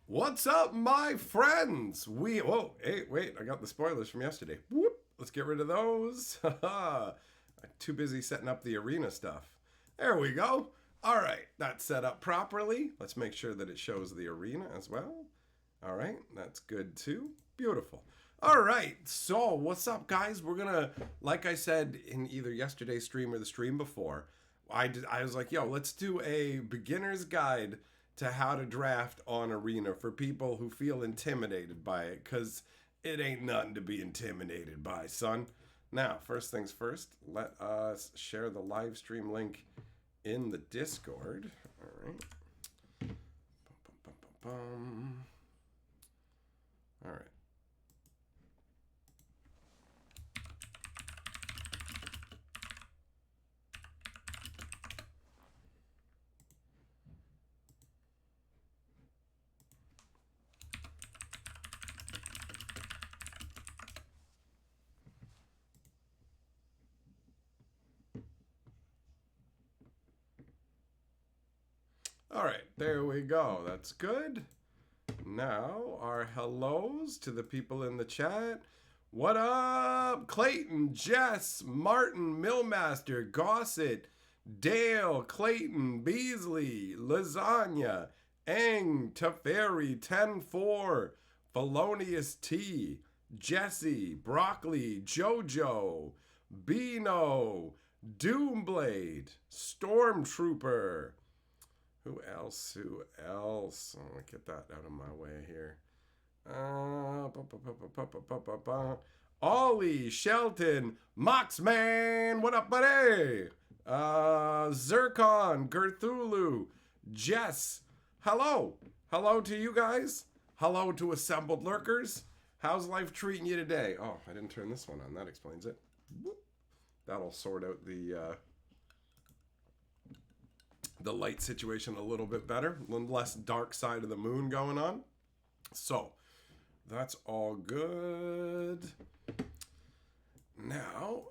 What's up, my friends? Hey, wait, I got the spoilers from yesterday. Whoop, let's get rid of those. I'm too busy setting up the arena stuff. There we go. All right, that's set up properly. Let's make sure that it shows the arena as well. All right, that's good too. Beautiful. All right, so what's up, guys? We're gonna, like I said in either yesterday's stream or the stream before, I was like, yo, let's do a beginner's guide to how to draft on Arena for people who feel intimidated by it, because it ain't nothing to be intimidated by, son. Now, first things first, let us share the live stream link in the Discord. All right. Bum, bum, bum, bum, bum. All right. All right, there we go. That's good. Now, our hellos to the people in the chat. What up? Clayton, Jess, Martin, Millmaster, Gossett, Dale, Clayton, Beasley, Lasagna, Eng, Teferi, 10-4, Felonious T, Jesse, Broccoli, Jojo, Beano, Doomblade, Stormtrooper. Who else? Who else? I'm going to get that out of my way here. Ollie, Shelton, Moxman, what up, buddy? Zircon, Gerthulu, Jess, hello. Hello to you guys. Hello to assembled lurkers. How's life treating you today? Oh, I didn't turn this one on. That explains it. That'll sort out the light situation a little bit better, less dark side of the moon going on. So that's all good. Now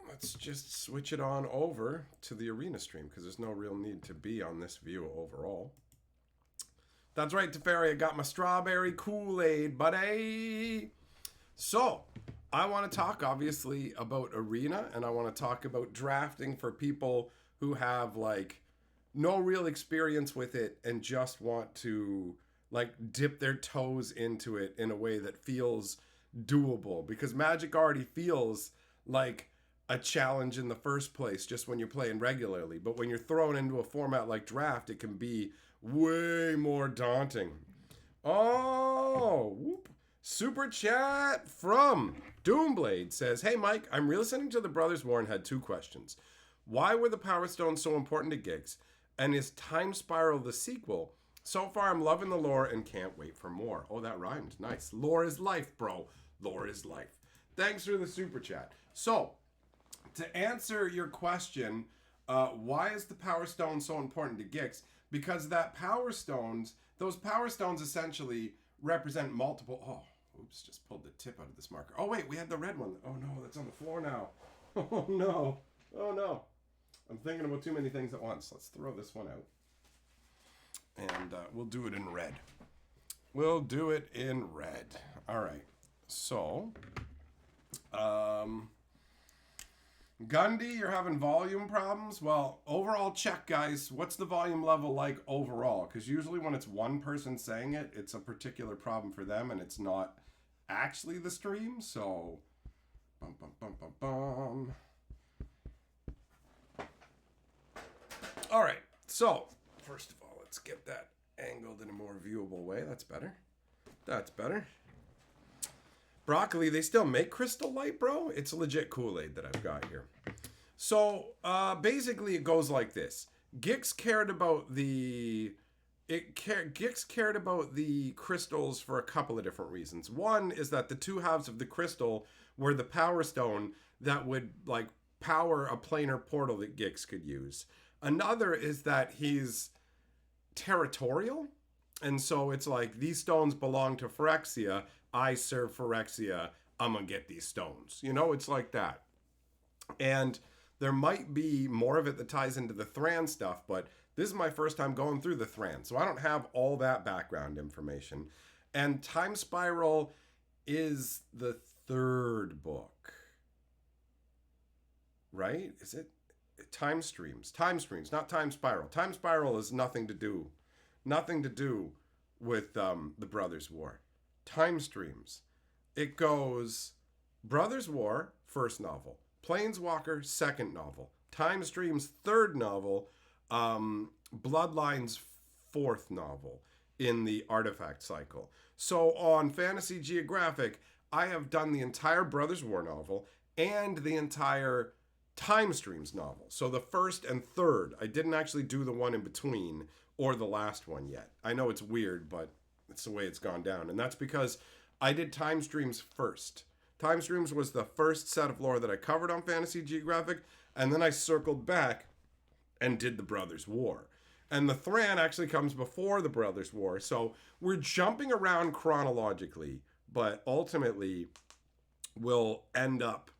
let's just switch it on over to the arena stream, because there's no real need to be on this view overall. That's right, Teferi, I got my strawberry Kool-Aid, buddy. So I want to talk obviously about arena, and I want to talk about drafting for people who have like no real experience with it and just want to like dip their toes into it in a way that feels doable, because Magic already feels like a challenge in the first place just when you're playing regularly, but when you're thrown into a format like draft, it can be way more daunting. Oh, whoop. Super chat from Doomblade says, hey Mike, I'm re-listening to the Brothers War and had two questions. Why were the Power Stones so important to Gix? And is Time Spiral the sequel? So far, I'm loving the lore and can't wait for more. Oh, that rhymed. Nice. Lore is life, bro. Lore is life. Thanks for the super chat. So, to answer your question, why is the Power Stone so important to Gix? Because those Power Stones essentially represent multiple... Oh, oops, just pulled the tip out of this marker. Oh, wait, we had the red one. Oh, no, that's on the floor now. Oh, no. Oh, no. I'm thinking about too many things at once. Let's throw this one out. And we'll do it in red. We'll do it in red. All right. So, Gundy, you're having volume problems? Well, overall check, guys. What's the volume level like overall? Because usually when it's one person saying it, it's a particular problem for them, and it's not actually the stream. So, bum, bum, bum, bum, bum. All right, so first of all, let's get that angled in a more viewable way. That's better. That's better. Broccoli, they still make Crystal Light, bro? It's a legit Kool-Aid that I've got here. So basically it goes like this. Gix cared about the crystals for a couple of different reasons. One is that the two halves of the crystal were the Power Stone that would like power a planar portal that Gix could use. Another is that he's territorial. And so it's like, these stones belong to Phyrexia. I serve Phyrexia. I'm going to get these stones. You know, it's like that. And there might be more of it that ties into the Thran stuff, but This is my first time going through the Thran, so I don't have all that background information. And Time Spiral is the third book, right? Is it Time Streams? Time Streams, not Time Spiral. Time Spiral is nothing to do with the Brothers' War. Time Streams. It goes Brothers' War, first novel. Planeswalker, second novel. Time Streams, third novel. Bloodlines, fourth novel in the Artifact cycle. So on Fantasy Geographic, I have done the entire Brothers' War novel and the entire Time Streams novel. So the first and third. I didn't actually do the one in between or the last one yet. I know it's weird, but it's the way it's gone down. And that's because I did Time Streams first. Time Streams was the first set of lore that I covered on Fantasy Geographic, and then I circled back and did the Brothers' War. And the Thran actually comes before the Brothers' War. So we're jumping around chronologically, but ultimately we'll end up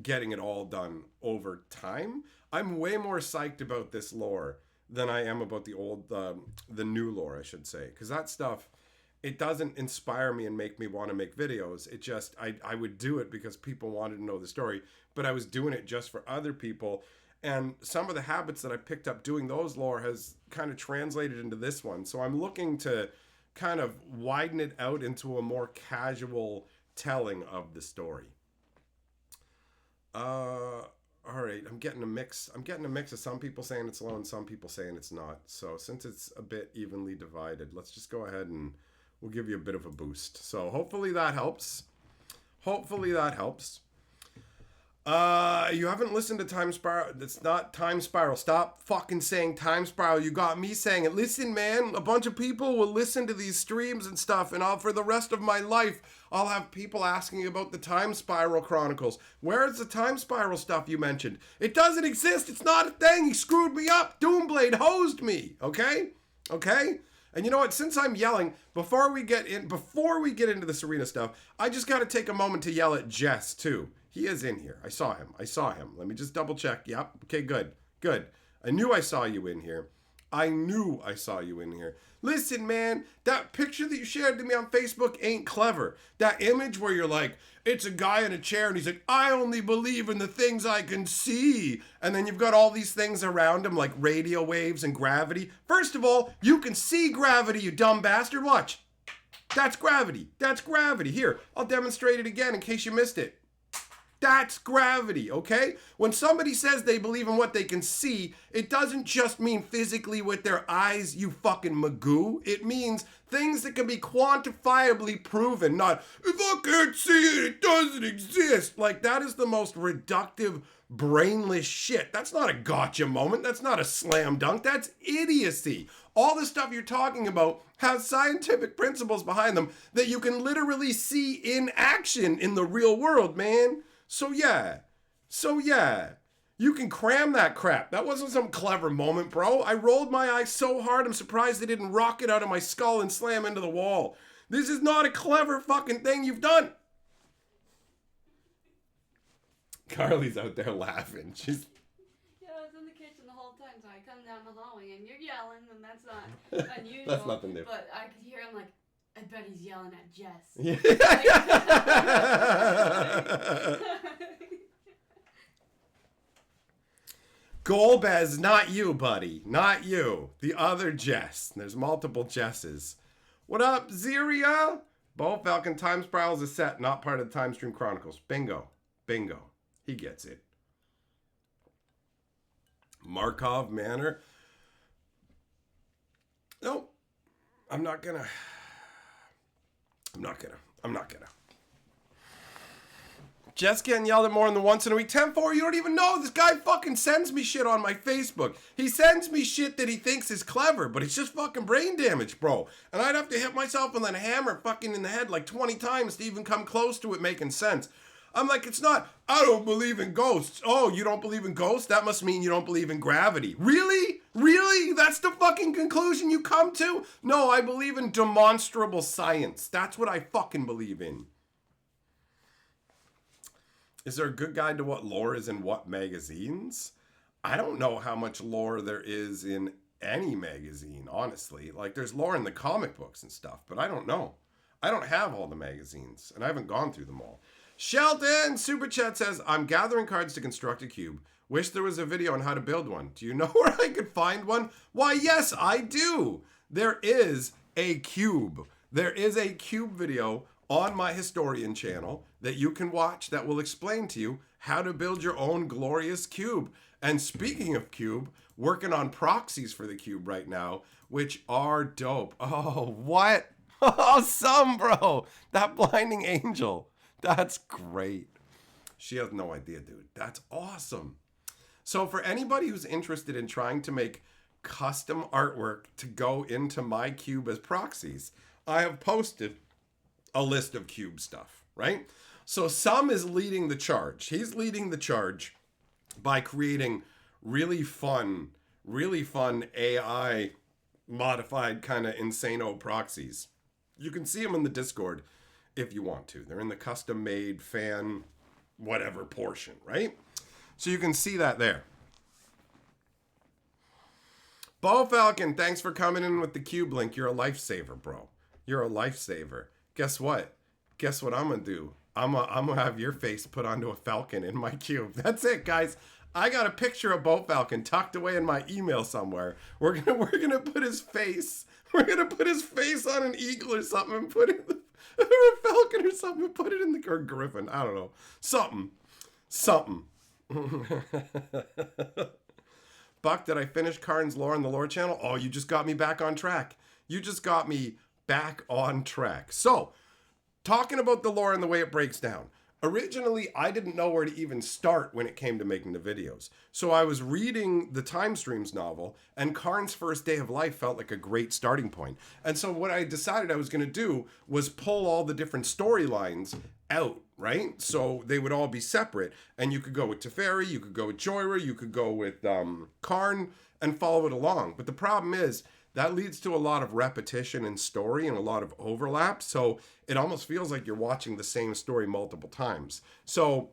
getting it all done over time. I'm way more psyched about this lore than I am about the old, the new lore, I should say. Because that stuff, it doesn't inspire me and make me want to make videos. It just, I would do it because people wanted to know the story, but I was doing it just for other people. And some of the habits that I picked up doing those lore has kind of translated into this one. So I'm looking to kind of widen it out into a more casual telling of the story. All right, I'm getting a mix of some people saying it's low and some people saying it's not. So since it's a bit evenly divided, let's just go ahead and we'll give you a bit of a boost. So hopefully that helps. You haven't listened to Time Spiral. It's not Time Spiral. Stop fucking saying Time Spiral. You got me saying it. Listen, man, a bunch of people will listen to these streams and stuff, and for the rest of my life, I'll have people asking about the Time Spiral Chronicles. Where's the Time Spiral stuff you mentioned? It doesn't exist. It's not a thing. He screwed me up. Doomblade hosed me. Okay? And you know what? Since I'm yelling, before we get into the Serena stuff, I just got to take a moment to yell at Jess, too. He is in here. I saw him. Let me just double check. Yep. Okay, good. I knew I saw you in here. Listen, man, that picture that you shared to me on Facebook ain't clever. That image where you're like, it's a guy in a chair and he's like, I only believe in the things I can see. And then you've got all these things around him like radio waves and gravity. First of all, you can see gravity, you dumb bastard. Watch. That's gravity. Here, I'll demonstrate it again in case you missed it. That's gravity, okay? When somebody says they believe in what they can see, it doesn't just mean physically with their eyes, you fucking magoo. It means things that can be quantifiably proven, not, if I can't see it, it doesn't exist. Like, that is the most reductive, brainless shit. That's not a gotcha moment. That's not a slam dunk. That's idiocy. All the stuff you're talking about has scientific principles behind them that you can literally see in action in the real world, man. So yeah, you can cram that crap. That wasn't some clever moment, bro. I rolled my eyes so hard, I'm surprised they didn't rocket out of my skull and slam into the wall. This is not a clever fucking thing you've done. Carly's out there laughing. She's... Yeah, I was in the kitchen the whole time, so I come down the hallway and you're yelling, and that's not unusual. That's nothing new. But I could hear him like, I bet he's yelling at Jess. Yeah. Golbez, not you, buddy. Not you. The other Jess. There's multiple Jesses. What up, Ziria? Bo Falcon, Time Spiral is a set, not part of the Time Stream Chronicles. Bingo. He gets it. Markov Manor. Nope. I'm not gonna. Just getting yelled at more than once in a week. 10-4, you don't even know. This guy fucking sends me shit on my Facebook. He sends me shit that he thinks is clever, but it's just fucking brain damage, bro. And I'd have to hit myself with a hammer fucking in the head like 20 times to even come close to it making sense. I'm like, it's not, I don't believe in ghosts. Oh, you don't believe in ghosts? That must mean you don't believe in gravity. Really? That's the fucking conclusion you come to? No, I believe in demonstrable science. That's what I fucking believe in. Is there a good guide to what lore is in what magazines? I don't know how much lore there is in any magazine, honestly. Like, there's lore in the comic books and stuff, but I don't know. I don't have all the magazines, and I haven't gone through them all. Shelton Super Chat says, I'm gathering cards to construct a cube. Wish there was a video on how to build one. Do you know where I could find one? Why, yes, I do. There is a cube. There is a cube video on my Historian channel that you can watch that will explain to you how to build your own glorious cube. And speaking of cube, working on proxies for the cube right now, which are dope. Oh, what? Awesome, bro. That blinding angel. That's great. She has no idea, dude. That's awesome. So for anybody who's interested in trying to make custom artwork to go into my cube as proxies, I have posted a list of cube stuff, right? So Sam is leading the charge. He's leading the charge by creating really fun AI modified kind of insano proxies. You can see them in the Discord if you want to. They're in the custom made fan whatever portion, right? So you can see that there. Bo Falcon, thanks for coming in with the cube link. You're a lifesaver, bro. You're a lifesaver. Guess what? Guess what I'm gonna do? I'm gonna have your face put onto a falcon in my cube. That's it, guys. I got a picture of Bo Falcon tucked away in my email somewhere. We're gonna put his face. We're gonna put his face on an eagle or something and put it or a falcon or something and put it in the or griffin. I don't know. Something. Buck, did I finish Karn's lore on the lore channel? Oh, you just got me back on track. You just got me back on track. So, talking about the lore and the way it breaks down. Originally, I didn't know where to even start when it came to making the videos. So I was reading the Time Streams novel, and Karn's first day of life felt like a great starting point. And so what I decided I was going to do was pull all the different storylines out, right? So they would all be separate, and you could go with Teferi, you could go with Joyra, you could go with Karn, and follow it along. But the problem is, that leads to a lot of repetition in story and a lot of overlap. So it almost feels like you're watching the same story multiple times. So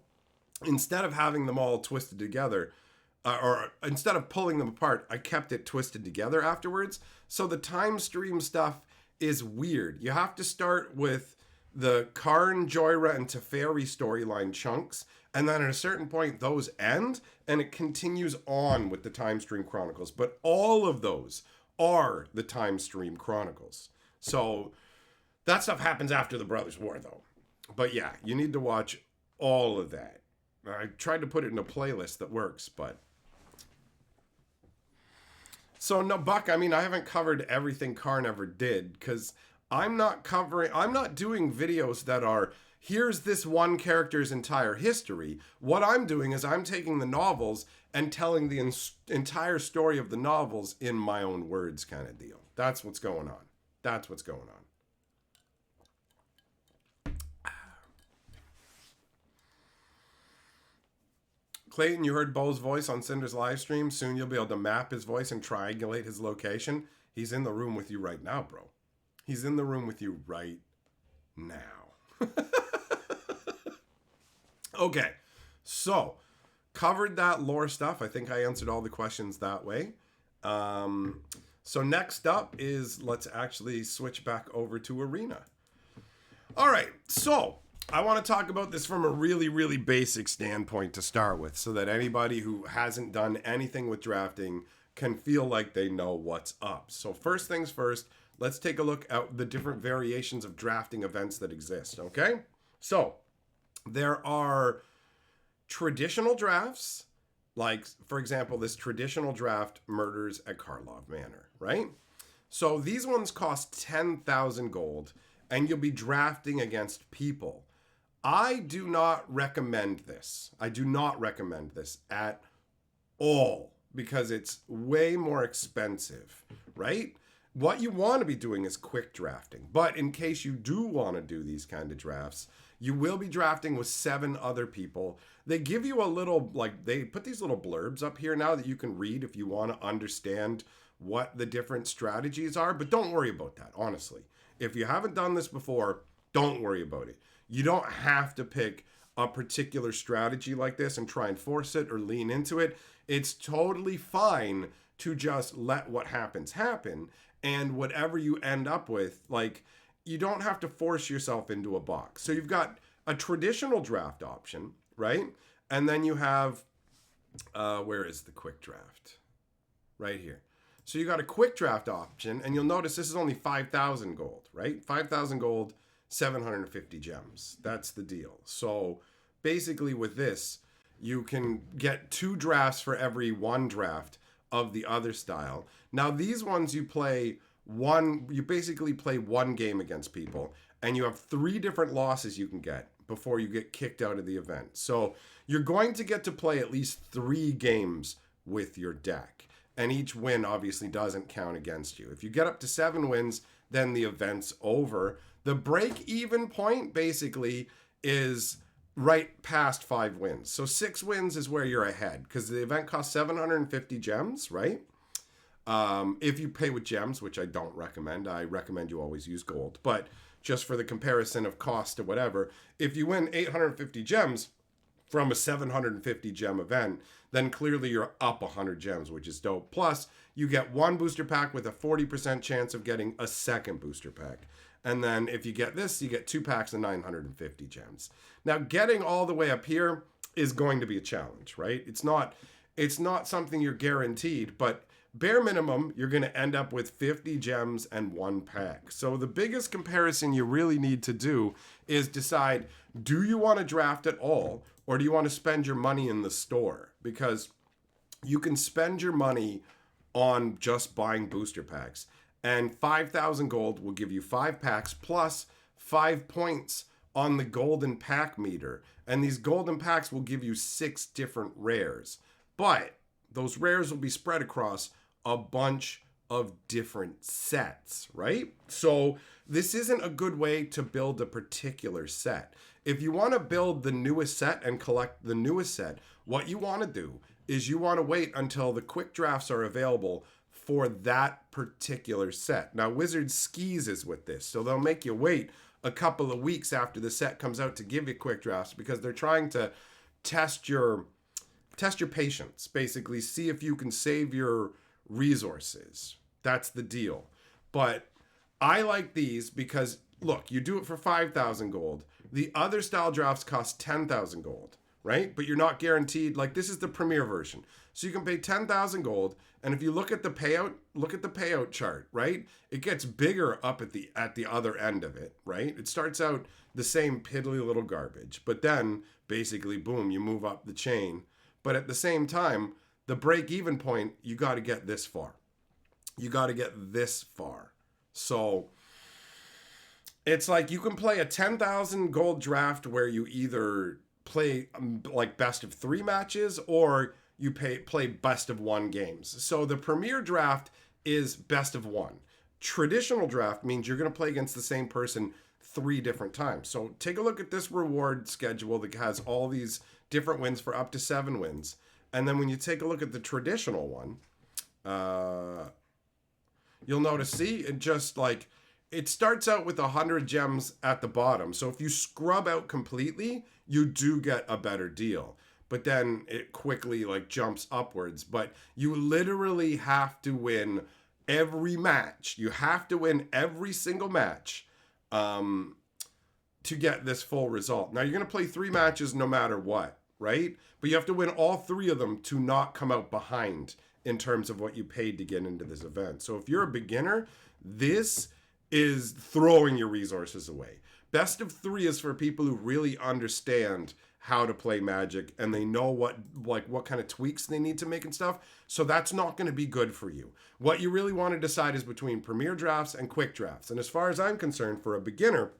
instead of having them all twisted together, or instead of pulling them apart, I kept it twisted together afterwards. So the time stream stuff is weird. You have to start with the Karn, Joyra, and Teferi storyline chunks. And then at a certain point, those end, and it continues on with the Time Stream Chronicles. But all of those are the Time Stream Chronicles. So that stuff happens after the Brothers' War, though. But yeah, you need to watch all of that. I tried to put it in a playlist that works, but... So, no, Buck, I mean, I haven't covered everything Karn ever did, because I'm not doing videos that are, here's this one character's entire history. What I'm doing is I'm taking the novels and telling the entire story of the novels in my own words kind of deal. That's what's going on. That's what's going on. Clayton, you heard Bo's voice on Cinder's live stream. Soon you'll be able to map his voice and triangulate his location. He's in the room with you right now, bro. He's in the room with you right now. Okay, so covered that lore stuff. I think I answered all the questions that way. So next up is, let's actually switch back over to Arena. All right, so I want to talk about this from a really, really basic standpoint to start with, so that anybody who hasn't done anything with drafting can feel like they know what's up. So first things first, let's take a look at the different variations of drafting events that exist, okay? So there are traditional drafts, like, for example, this traditional draft, Murders at Karlov Manor, right? So these ones cost 10,000 gold, and you'll be drafting against people. I do not recommend this. I do not recommend this at all, because it's way more expensive, right? What you want to be doing is quick drafting. But in case you do want to do these kind of drafts, you will be drafting with 7 other people. They give you a little, like, they put these little blurbs up here now that you can read if you want to understand what the different strategies are. But don't worry about that, honestly. If you haven't done this before, don't worry about it. You don't have to pick a particular strategy like this and try and force it or lean into it. It's totally fine to just let what happens happen. And whatever you end up with, like, you don't have to force yourself into a box. So you've got a traditional draft option, right? And then you have, where is the quick draft? Right here. So you got a quick draft option, and you'll notice this is only 5,000 gold, right? 5,000 gold, 750 gems. That's the deal. So basically with this, you can get 2 drafts for every 1 draft of the other style. Now these ones you basically play 1 game against people, and you have 3 different losses you can get before you get kicked out of the event. So you're going to get to play at least 3 games with your deck. And each win obviously doesn't count against you. If you get up to 7 wins, then the event's over. The break-even point basically is right past 5 wins. So 6 wins is where you're ahead, because the event costs 750 gems, right? If you pay with gems, which I don't recommend. I recommend you always use gold. But just for the comparison of cost or whatever, if you win 850 gems from a 750 gem event, then clearly you're up 100 gems, which is dope. Plus, you get 1 booster pack with a 40% chance of getting a second booster pack. And then if you get this, you get 2 packs of 950 gems. Now, getting all the way up here is going to be a challenge, right? It's not something you're guaranteed, but bare minimum, you're going to end up with 50 gems and 1 pack. So the biggest comparison you really need to do is decide, do you want to draft at all, or do you want to spend your money in the store? Because you can spend your money on just buying booster packs. And 5,000 gold will give you 5 packs plus 5 points on the golden pack meter. And these golden packs will give you 6 different rares. But those rares will be spread across a bunch of different sets, right? So this isn't a good way to build a particular set. If you want to build the newest set and collect the newest set, what you want to do is you want to wait until the quick drafts are available for that particular set. Now, Wizards skeezes with this, so they'll make you wait a couple of weeks after the set comes out to give you quick drafts, because they're trying to test your patience, basically see if you can save your resources. That's the deal. But I like these because, look, you do it for 5,000 gold. The other style drafts cost 10,000 gold, right? But you're not guaranteed. Like, this is the premier version. So you can pay 10,000 gold, and if you look at the payout chart, right? It gets bigger up at the other end of it, right? It starts out the same piddly little garbage, but then basically, boom, you move up the chain. But at the same time, the break-even point, you got to get this far. You got to get this far. So it's like you can play a 10,000 gold draft where you either play like best of 3 matches, or you play best of 1 games. So the premier draft is best of 1. Traditional draft means you're going to play against the same person 3 different times. So take a look at this reward schedule that has all these different wins for up to 7 wins. And then when you take a look at the traditional one, you'll notice, see, it just like, it starts out with 100 gems at the bottom. So if you scrub out completely, you do get a better deal. But then it quickly like jumps upwards. But you literally have to win every match. You have to win every single match to get this full result. Now, you're going to play 3 matches no matter what, right? But you have to win all 3 of them to not come out behind in terms of what you paid to get into this event. So if you're a beginner, this is throwing your resources away. Best of 3 is for people who really understand how to play Magic, and they know what kind of tweaks they need to make and stuff. So that's not going to be good for you. What you really want to decide is between premier drafts and quick drafts. And as far as I'm concerned, for a beginner,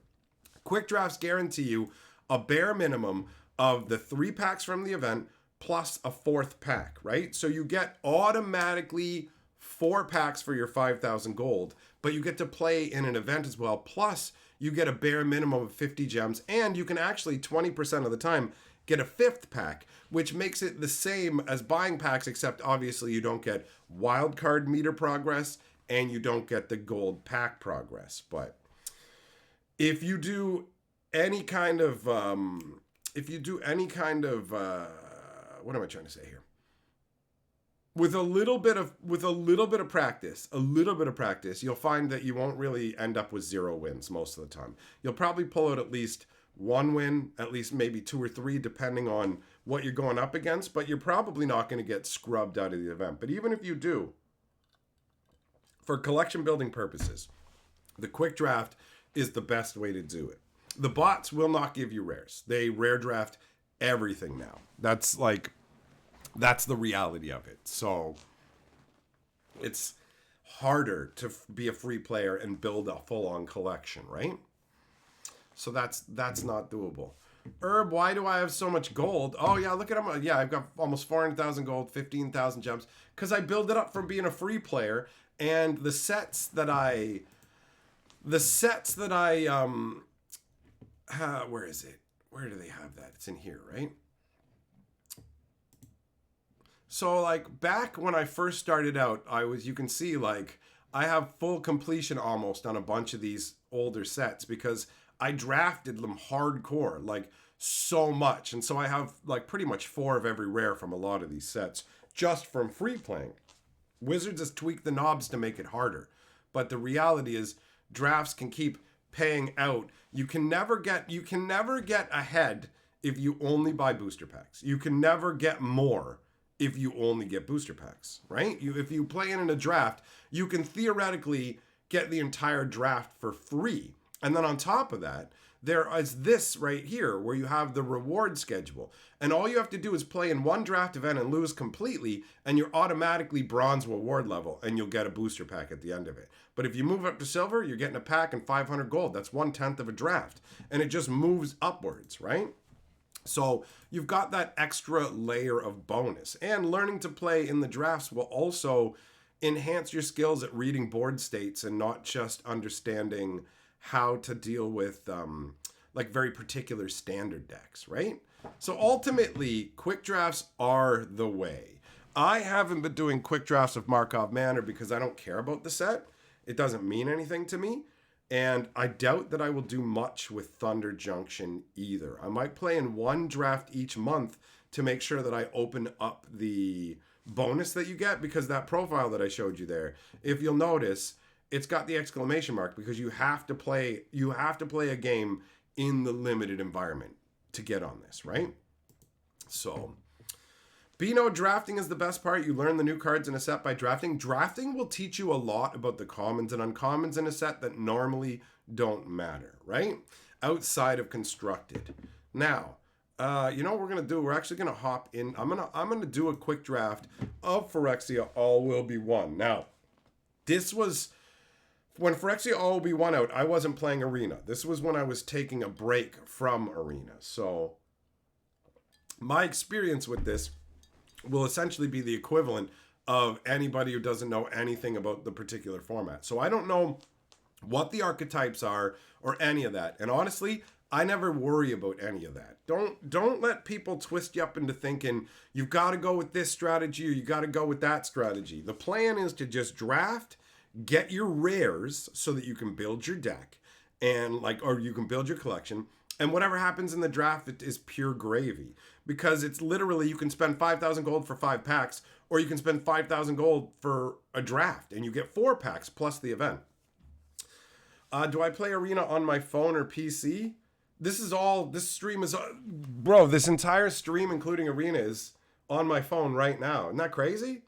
quick drafts guarantee you a bare minimum of the 3 packs from the event plus a 4th pack, right? So you get automatically 4 packs for your 5,000 gold, but you get to play in an event as well. Plus, you get a bare minimum of 50 gems, and you can actually 20% of the time get a 5th pack, which makes it the same as buying packs, except obviously you don't get wildcard meter progress and you don't get the gold pack progress. But if you do any kind of, what am I trying to say here? with a little bit of practice, you'll find that you won't really end up with 0 wins most of the time. You'll probably pull out at least 1 win, at least maybe 2 or 3, depending on what you're going up against, but you're probably not going to get scrubbed out of the event. But even if you do, for collection building purposes, the quick draft is the best way to do it. The bots will not give you rares. They rare draft everything now. That's the reality of it. So it's harder to be a free player and build a full-on collection, right? So that's not doable. Herb, why do I have so much gold? Oh yeah, look at him. Yeah, I've got almost 400,000 gold, 15,000 gems, because I build it up from being a free player. And the sets that I where is it? Where do they have that? It's in here, right? So like back when I first started out, you can see like I have full completion almost on a bunch of these older sets because I drafted them hardcore, like so much. And so I have like pretty much 4 of every rare from a lot of these sets just from free playing. Wizards has tweaked the knobs to make it harder. But the reality is drafts can keep paying out. You can never get ahead if you only buy booster packs. You can never get more if you only get booster packs, right? If you play in a draft, you can theoretically get the entire draft for free. And then on top of that, there is this right here where you have the reward schedule. And all you have to do is play in one draft event and lose completely, and you're automatically bronze reward level, and you'll get a booster pack at the end of it. But if you move up to silver, you're getting a pack and 500 gold. That's 1/10 of a draft. And it just moves upwards, right? So you've got that extra layer of bonus. And learning to play in the drafts will also enhance your skills at reading board states and not just understanding how to deal with like very particular standard decks, right? So ultimately, quick drafts are the way. I haven't been doing quick drafts of Markov Manor because I don't care about the set. It doesn't mean anything to me. And I doubt that I will do much with Thunder Junction either. I might play in one draft each month to make sure that I open up the bonus that you get, because that profile that I showed you there, if you'll notice, it's got the exclamation mark because you have to play a game in the limited environment to get on this, right? So Beano, drafting is the best part. You learn the new cards in a set by drafting. Drafting will teach you a lot about the commons and uncommons in a set that normally don't matter, right? Outside of constructed. Now, you know what we're gonna do? We're actually gonna hop in. I'm gonna do a quick draft of Phyrexia All Will Be One. Now, this was when Phyrexia All Will Be One out. I wasn't playing Arena. This was when I was taking a break from Arena. So my experience with this will essentially be the equivalent of anybody who doesn't know anything about the particular format. So I don't know what the archetypes are or any of that. And honestly, I never worry about any of that. Don't let people twist you up into thinking you've got to go with this strategy or you got to go with that strategy. The plan is to just draft, get your rares so that you can build your deck and or you can build your collection. And whatever happens in the draft, it is pure gravy. Because it's literally, you can spend 5,000 gold for 5 packs, or you can spend 5,000 gold for a draft, and you get 4 packs plus the event. Do I play Arena on my phone or PC? This stream is, bro, this entire stream, including Arena, is on my phone right now. Isn't that crazy?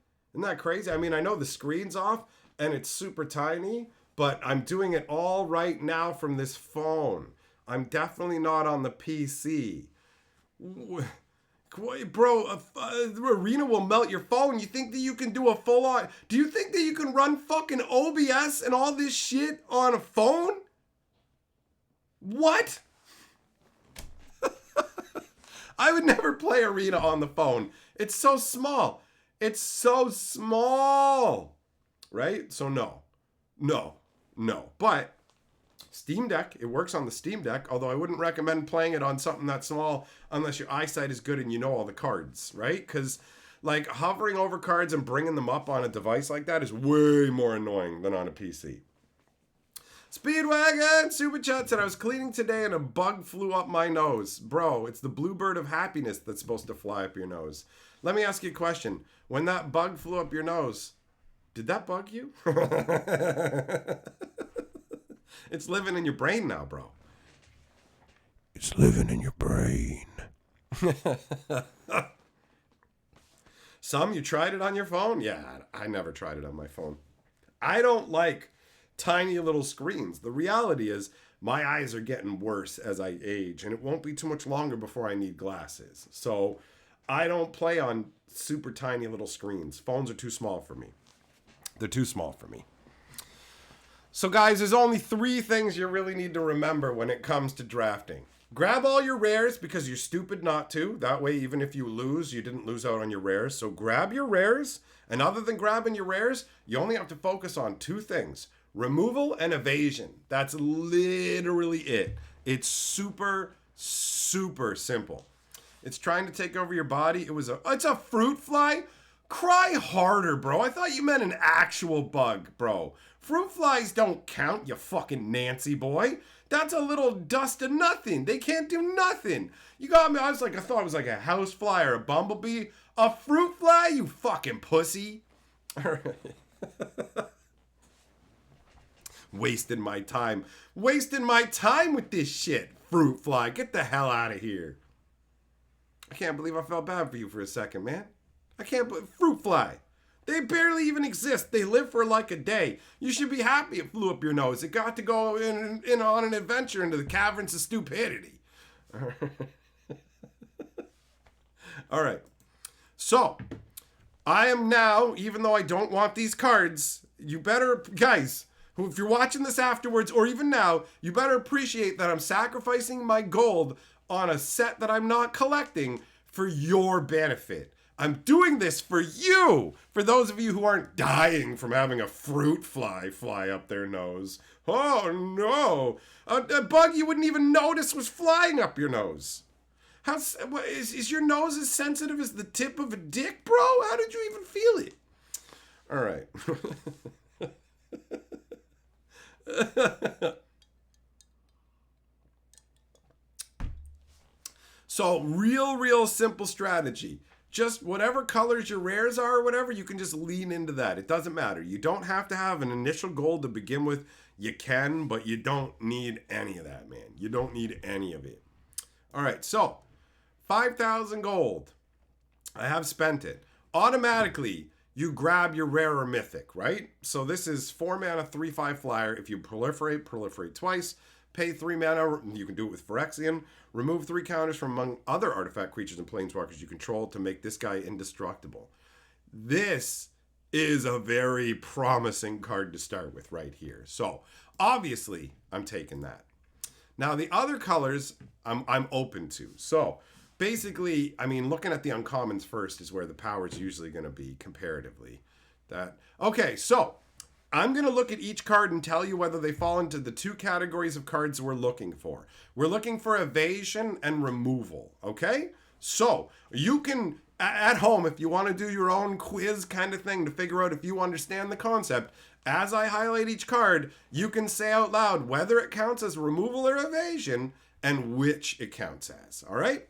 I mean, I know the screen's off, and it's super tiny, but I'm doing it all right now from this phone. I'm definitely not on the PC. Bro, Arena will melt your phone. You think that you can do a full-on... Do you think that you can run fucking OBS and all this shit on a phone? What? I would never play Arena on the phone. It's so small. Right? So no. But Steam Deck, it works on the Steam Deck, although I wouldn't recommend playing it on something that small unless your eyesight is good and you know all the cards, right? Because like hovering over cards and bringing them up on a device like that is way more annoying than on a PC. Speedwagon Super Chat said, I was cleaning today and a bug flew up my nose. Bro, it's the bluebird of happiness that's supposed to fly up your nose. Let me ask you a question. When that bug flew up your nose, did that bug you? It's living in your brain now, bro. It's living in your brain. Some, you tried it on your phone? Yeah, I never tried it on my phone. I don't like tiny little screens. The reality is my eyes are getting worse as I age, and it won't be too much longer before I need glasses. So I don't play on super tiny little screens. Phones are too small for me. They're too small for me. So guys, there's only 3 things you really need to remember when it comes to drafting. Grab all your rares because you're stupid not to. That way, even if you lose, you didn't lose out on your rares. So grab your rares. And other than grabbing your rares, you only have to focus on 2 things. Removal and evasion. That's literally it. It's super, super simple. It's trying to take over your body. It's a fruit fly? Cry harder, bro. I thought you meant an actual bug, bro. Fruit flies don't count, you fucking Nancy boy. That's a little dust of nothing. They can't do nothing. You got me. I thought it was like a house fly or a bumblebee. A fruit fly, you fucking pussy. All right. Wasting my time with this shit. Fruit fly, get the hell out of here. I can't believe I felt bad for you for a second, man. I can't believe fruit fly. They barely even exist. They live for like a day. You should be happy it flew up your nose. It got to go in on an adventure into the caverns of stupidity. All right. So, I am now, even though I don't want these cards, you better, guys, if you're watching this afterwards or even now, you better appreciate that I'm sacrificing my gold on a set that I'm not collecting for your benefit. I'm doing this for you, for those of you who aren't dying from having a fruit fly up their nose. Oh no, a bug you wouldn't even notice was flying up your nose. Is your nose as sensitive as the tip of a dick, bro? How did you even feel it? All right. So real simple strategy. Just whatever colors your rares are or whatever, you can just lean into that. It doesn't matter. You don't have to have an initial goal to begin with. You can, but you don't need any of that, man. You don't need any of it. All right, so 5,000 gold. I have spent it. Automatically, you grab your rare or mythic, right? So this is 4 mana, 3/5 flyer. If you proliferate twice. Pay 3 mana, you can do it with Phyrexian. Remove 3 counters from among other artifact creatures and planeswalkers you control to make this guy indestructible. This is a very promising card to start with right here. So, obviously, I'm taking that. Now, the other colors, I'm open to. So, basically, I mean, looking at the uncommons first is where the power is usually going to be comparatively. Okay, so I'm going to look at each card and tell you whether they fall into the 2 categories of cards we're looking for. We're looking for evasion and removal, okay? So, you can, at home, if you want to do your own quiz kind of thing to figure out if you understand the concept, as I highlight each card, you can say out loud whether it counts as removal or evasion and which it counts as, all right?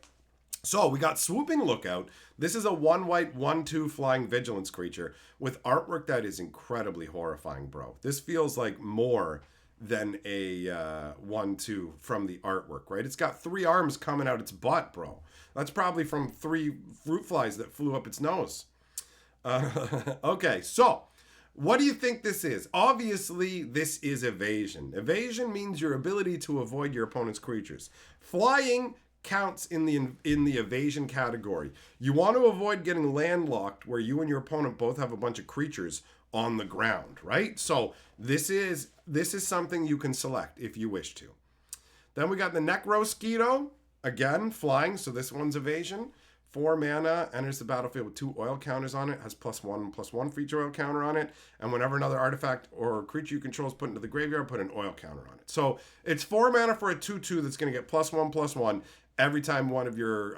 So, we got Swooping Lookout. This is a 1-white, 1/2 flying vigilance creature with artwork that is incredibly horrifying, bro. This feels like more than a 1/2 from the artwork, right? It's got 3 arms coming out its butt, bro. That's probably from 3 fruit flies that flew up its nose. Okay, so what do you think this is? Obviously, this is evasion. Evasion means your ability to avoid your opponent's creatures. Flying counts in the evasion category. You want to avoid getting landlocked where you and your opponent both have a bunch of creatures on the ground, right? So this is something you can select if you wish to. Then we got the Necrosquito, again flying, so this one's evasion. 4 mana, enters the battlefield with 2 oil counters on it, has +1/+1 for each oil counter on it, and whenever another artifact or creature you control is put into the graveyard, put an oil counter on it. So it's 4 mana for a 2/2 that's going to get +1/+1 every time one of your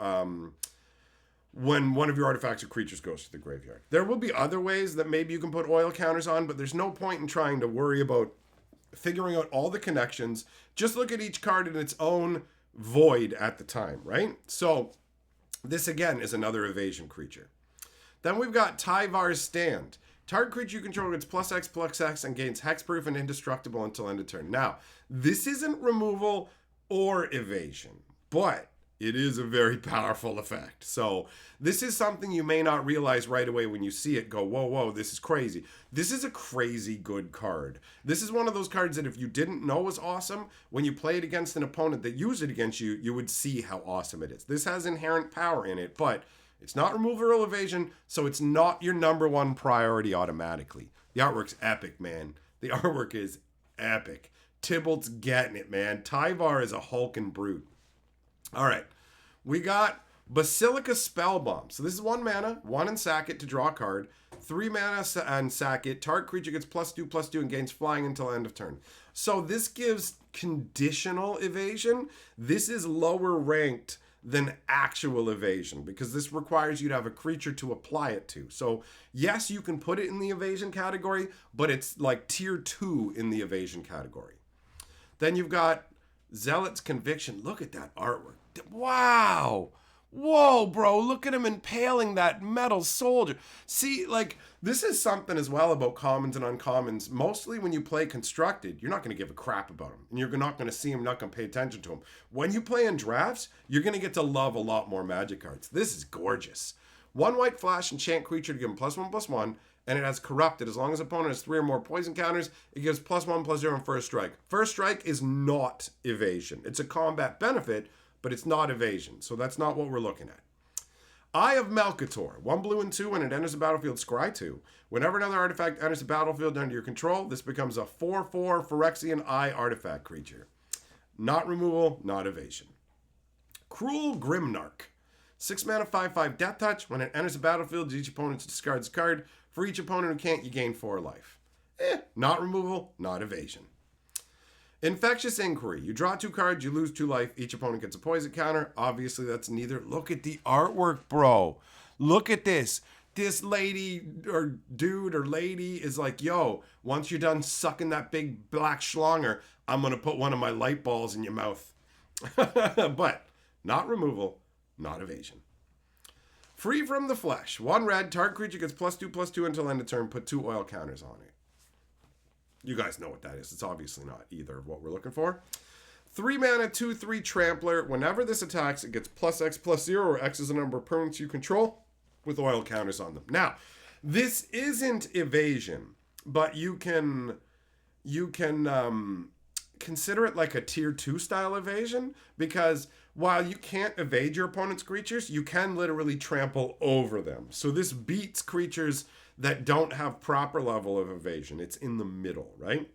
when one of your artifacts or creatures goes to the graveyard. There will be other ways that maybe you can put oil counters on, but there's no point in trying to worry about figuring out all the connections. Just look at each card in its own void at the time, right? So this again is another evasion creature. Then we've got Tyvar's Stand. Target creature you control gets +X/+X and gains hexproof and indestructible until end of turn. Now, this isn't removal or evasion, but it is a very powerful effect. So this is something you may not realize right away when you see it. Go, whoa, whoa, this is crazy. This is a crazy good card. This is one of those cards that if you didn't know was awesome, when you play it against an opponent that used it against you, you would see how awesome it is. This has inherent power in it, but it's not removal or evasion, so it's not your number one priority automatically. The artwork's epic, man. The artwork is epic. Tybalt's getting it, man. Tyvar is a hulking brute. All right. We got Basilica Spellbomb. So this is 1 mana, 1 and sack it to draw a card. 3 mana and sack it. Target creature gets +2/+2 and gains flying until end of turn. So this gives conditional evasion. This is lower ranked than actual evasion because this requires you to have a creature to apply it to. So yes, you can put it in the evasion category, but it's like tier 2 in the evasion category. Then you've got Zealot's Conviction. Look at that artwork. Wow. Whoa, bro. Look at him impaling that metal soldier. See, like, this is something as well about commons and uncommons. Mostly when you play constructed, you're not going to give a crap about them. And you're not going to see them, you're not going to pay attention to them. When you play in drafts, you're going to get to love a lot more Magic cards. This is gorgeous. 1 white flash, enchant creature to give him +1/+1. And it has Corrupted. As long as opponent has 3 or more poison counters, it gives +1/+0 on first strike. First strike is not evasion. It's a combat benefit, but it's not evasion. So that's not what we're looking at. Eye of Melchior. 1 blue and 2. When it enters the battlefield, scry 2. Whenever another artifact enters the battlefield under your control, this becomes a 4/4 Phyrexian Eye artifact creature. Not removal, not evasion. Cruel Grimnarch. 6 mana, 5/5 Death Touch. When it enters the battlefield, each opponent discards a card. For each opponent who can't, you gain 4 life. Not removal, not evasion. Infectious Inquiry. You draw 2 cards, you lose 2 life. Each opponent gets a poison counter. Obviously, that's neither. Look at the artwork, bro. Look at this. This lady or dude or lady is like, yo, once you're done sucking that big black schlonger, I'm going to put one of my light balls in your mouth. But not removal, not evasion. Free from the Flesh. 1 red. Target creature gets +2/+2 until end of turn. Put 2 oil counters on it. You guys know what that is. It's obviously not either of what we're looking for. 3 mana, 2/3 Trampler. Whenever this attacks, it gets +X/+0, or X is the number of permanents you control, with oil counters on them. Now, this isn't evasion, but you can consider it like a tier 2 style evasion, because while you can't evade your opponent's creatures, you can literally trample over them. So this beats creatures that don't have proper level of evasion. It's in the middle, right?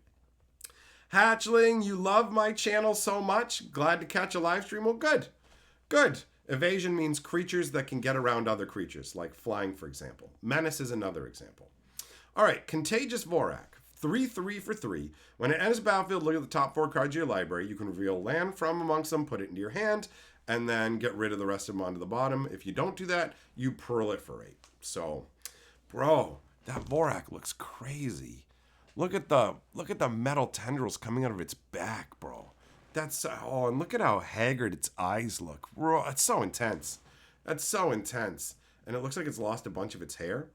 Hatchling, you love my channel so much. Glad to catch a live stream. Well, good. Good. Evasion means creatures that can get around other creatures, like flying, for example. Menace is another example. All right, Contagious Vorak. 3/3 for 3. When it enters the battlefield, look at the top 4 cards of your library. You can reveal land from amongst them, put it into your hand, and then get rid of the rest of them onto the bottom. If you don't do that, you proliferate. So, bro, that Vorak looks crazy. Look at the metal tendrils coming out of its back, bro. That's and look at how haggard its eyes look. Bro, that's so intense. That's so intense. And it looks like it's lost a bunch of its hair.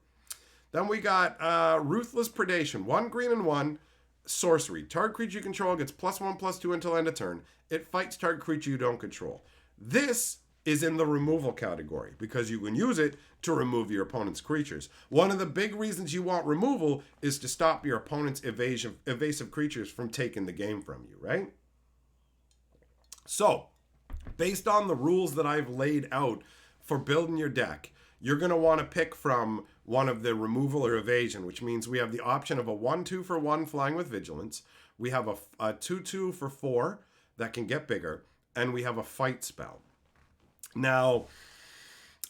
Then we got Ruthless Predation. 1 green and 1 sorcery. Target creature you control gets +1/+2 until end of turn. It fights target creature you don't control. This is in the removal category because you can use it to remove your opponent's creatures. One of the big reasons you want removal is to stop your opponent's evasive creatures from taking the game from you, right? So, based on the rules that I've laid out for building your deck, you're going to want to pick from one of the removal or evasion, which means we have the option of a 1/2 for 1 flying with vigilance. We have a 2/2 for 4 that can get bigger, and we have a fight spell. Now,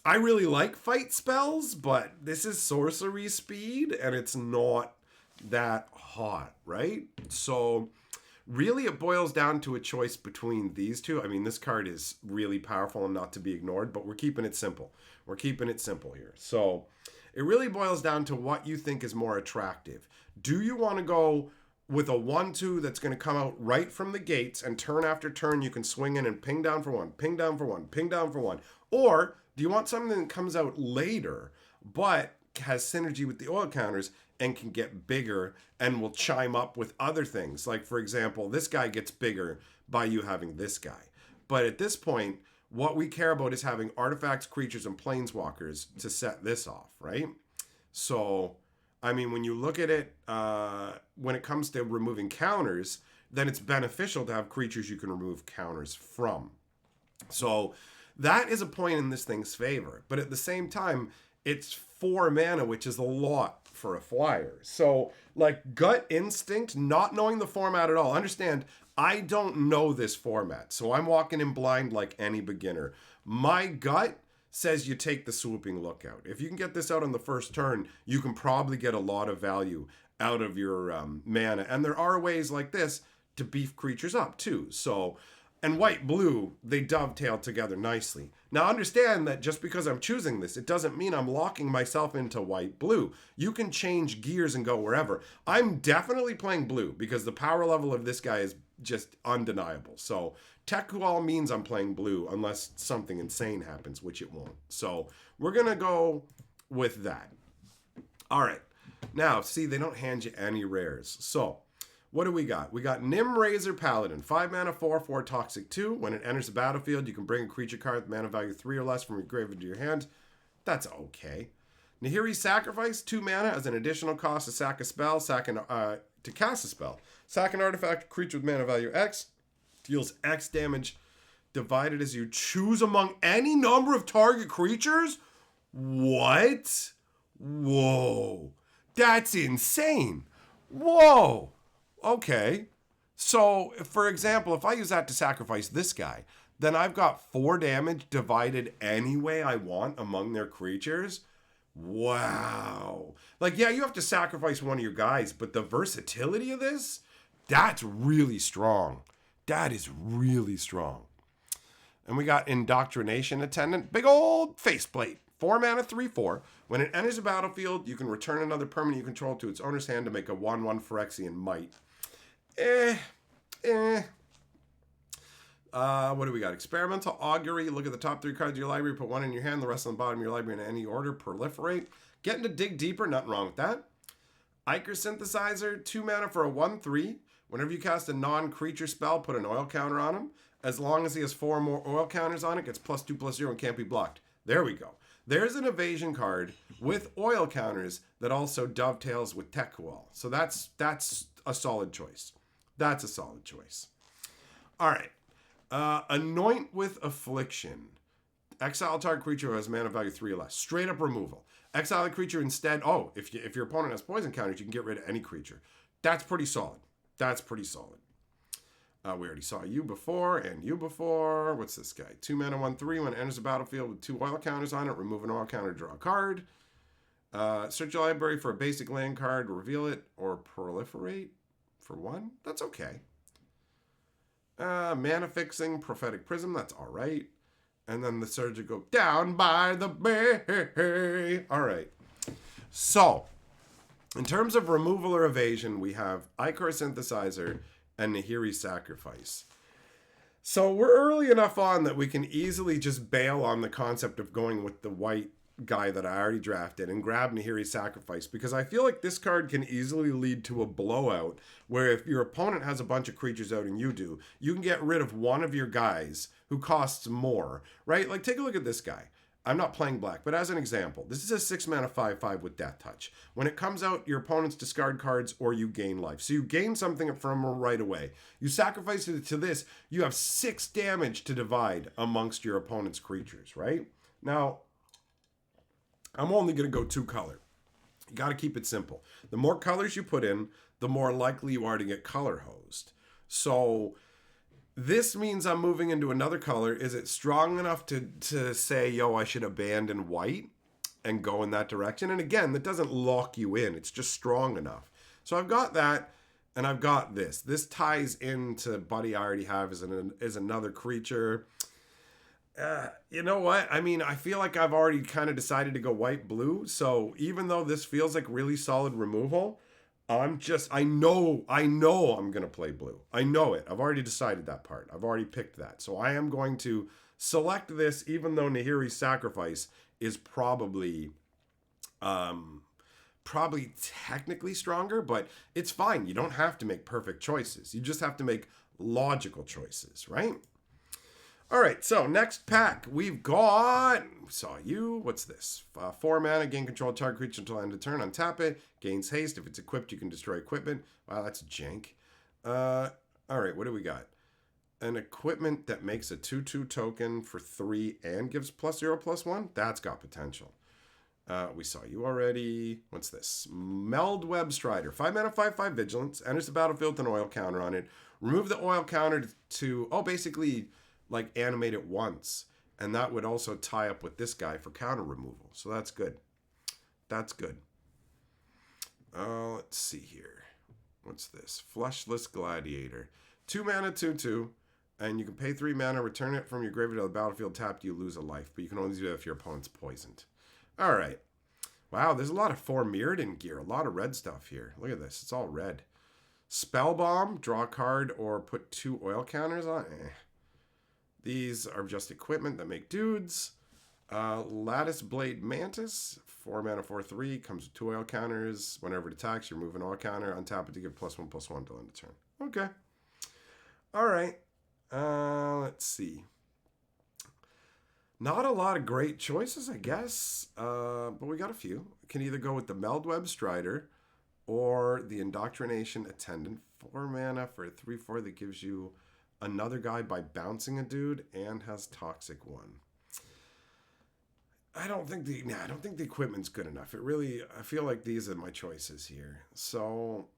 I really like fight spells, but this is sorcery speed, and it's not that hot, right? So really it boils down to a choice between these two. I mean, this card is really powerful and not to be ignored, but we're keeping it simple. We're keeping it simple here. So it really boils down to what you think is more attractive. Do you want to go with a 1/2 that's going to come out right from the gates, and turn after turn you can swing in and ping down for one, ping down for one, ping down for one. Or do you want something that comes out later but has synergy with the oil counters and can get bigger and will chime up with other things? Like, for example, this guy gets bigger by you having this guy. But at this point, what we care about is having artifacts, creatures, and planeswalkers to set this off, right? So, I mean, when you look at it, when it comes to removing counters, then it's beneficial to have creatures you can remove counters from. So that is a point in this thing's favor. But at the same time, it's 4 mana, which is a lot for a flyer. So, like, gut instinct, not knowing the format at all. Understand, I don't know this format, so I'm walking in blind like any beginner. My gut says you take the Swooping Lookout. If you can get this out on the first turn, you can probably get a lot of value out of your mana. And there are ways like this to beef creatures up too. So, and white-blue, they dovetail together nicely. Now understand that just because I'm choosing this, it doesn't mean I'm locking myself into white-blue. You can change gears and go wherever. I'm definitely playing blue because the power level of this guy is just undeniable. So Tekual means I'm playing blue unless something insane happens, which it won't. So we're going to go with that. All right. Now, see, they don't hand you any rares. So what do we got? We got Nim Razor Paladin, 5 mana, 4/4 toxic 2. When it enters the battlefield, you can bring a creature card with mana value 3 or less from your grave into your hand. That's okay. Nahiri Sacrifice, 2 mana as an additional cost to sack a spell, to cast a spell. Sack an artifact, creature with mana value X, deals X damage divided as you choose among any number of target creatures? What? Whoa. That's insane. Whoa. Okay. So, for example, if I use that to sacrifice this guy, then I've got 4 damage divided any way I want among their creatures. Wow. Like, yeah, you have to sacrifice one of your guys, but the versatility of this, that's really strong. That is really strong. And we got Indoctrination Attendant, big old faceplate. 4 mana, 3/4. When it enters the battlefield, you can return another permanent you control to its owner's hand to make a 1/1 Phyrexian Might. What do we got? Experimental Augury. Look at the top 3 cards of your library. Put 1 in your hand. The rest on the bottom of your library in any order. Proliferate. Getting to dig deeper. Nothing wrong with that. Ichor Synthesizer. 2 mana for a 1/3. Whenever you cast a non-creature spell, put an oil counter on him. As long as he has 4 more oil counters on it, gets +2/+0 and can't be blocked. There we go. There's an evasion card with oil counters that also dovetails with Tekual. So that's a solid choice. That's a solid choice. All right. Anoint with Affliction. Exile target creature who has mana value 3 or less. Straight up removal. Exile the creature instead. Oh, if your opponent has poison counters, you can get rid of any creature. That's pretty solid. That's pretty solid. We already saw you before and you before. What's this guy? 2 mana, 1/3. When it enters the battlefield with 2 oil counters on it, remove an oil counter, draw a card. Search your library for a basic land card, reveal it, or proliferate for 1. That's okay. Mana Fixing, Prophetic Prism. That's all right. And then the Surgical Down by the Bay. All right. So, in terms of removal or evasion, we have Ichor Synthesizer and Nahiri Sacrifice. So we're early enough on that we can easily just bail on the concept of going with the white guy that I already drafted and grab Nahiri Sacrifice, because I feel like this card can easily lead to a blowout where if your opponent has a bunch of creatures out and you do, you can get rid of one of your guys who costs more, right? Like, take a look at this guy. I'm not playing black, but as an example, this is a 6 mana 5/5 with Death Touch. When it comes out, your opponents discard cards or you gain life. So you gain something from right away. You sacrifice it to this, you have 6 damage to divide amongst your opponent's creatures, right? Now, I'm only going to go 2 color. You got to keep it simple. The more colors you put in, the more likely you are to get color hosed. So this means I'm moving into another color. Is it strong enough to say, yo, I should abandon white and go in that direction? And again, that doesn't lock you in. It's just strong enough. So I've got that, and I've got this. This ties into Buddy I already have as another creature. You know what? I mean, I feel like I've already kind of decided to go white-blue. So even though this feels like really solid removal, I know I'm going to play blue. I know it. I've already decided that part. I've already picked that. So I am going to select this, even though Nahiri's Sacrifice is probably technically stronger, but it's fine. You don't have to make perfect choices. You just have to make logical choices, right? All right, so next pack, we've got, saw you, what's this? 4 mana, gain control of target creature until end of turn, untap it, gains haste. If it's equipped, you can destroy equipment. Wow, that's jank. All right, what do we got? An equipment that makes a 2/2 token for 3 and gives +0/+1? That's got potential. We saw you already. What's this? Meld Web Strider. 5 mana, 5/5 vigilance. Enters the battlefield with an oil counter on it. Remove the oil counter to, basically like animate it once. And that would also tie up with this guy for counter removal. So that's good. That's good. Let's see here. What's this? Fleshless Gladiator. 2 mana, 2/2. And you can pay 3 mana, return it from your graveyard to the battlefield tapped, you lose a life. But you can only do that if your opponent's poisoned. All right. Wow, there's a lot of 4 Mirrodin gear. A lot of red stuff here. Look at this. It's all red. Spell Bomb, draw a card, or put 2 oil counters on. These are just equipment that make dudes. Lattice Blade Mantis, 4 mana, 4/3, comes with 2 oil counters. Whenever it attacks, you remove an oil counter, untap it to give +1/+1 till end of turn. Okay. All right. Let's see. Not a lot of great choices, I guess, but we got a few. Can either go with the Meldweb Strider or the Indoctrination Attendant. 4 mana for a 3/4 that gives you another guy by bouncing a dude and has Toxic 1. I don't think the equipment's good enough. I feel like these are my choices here. So,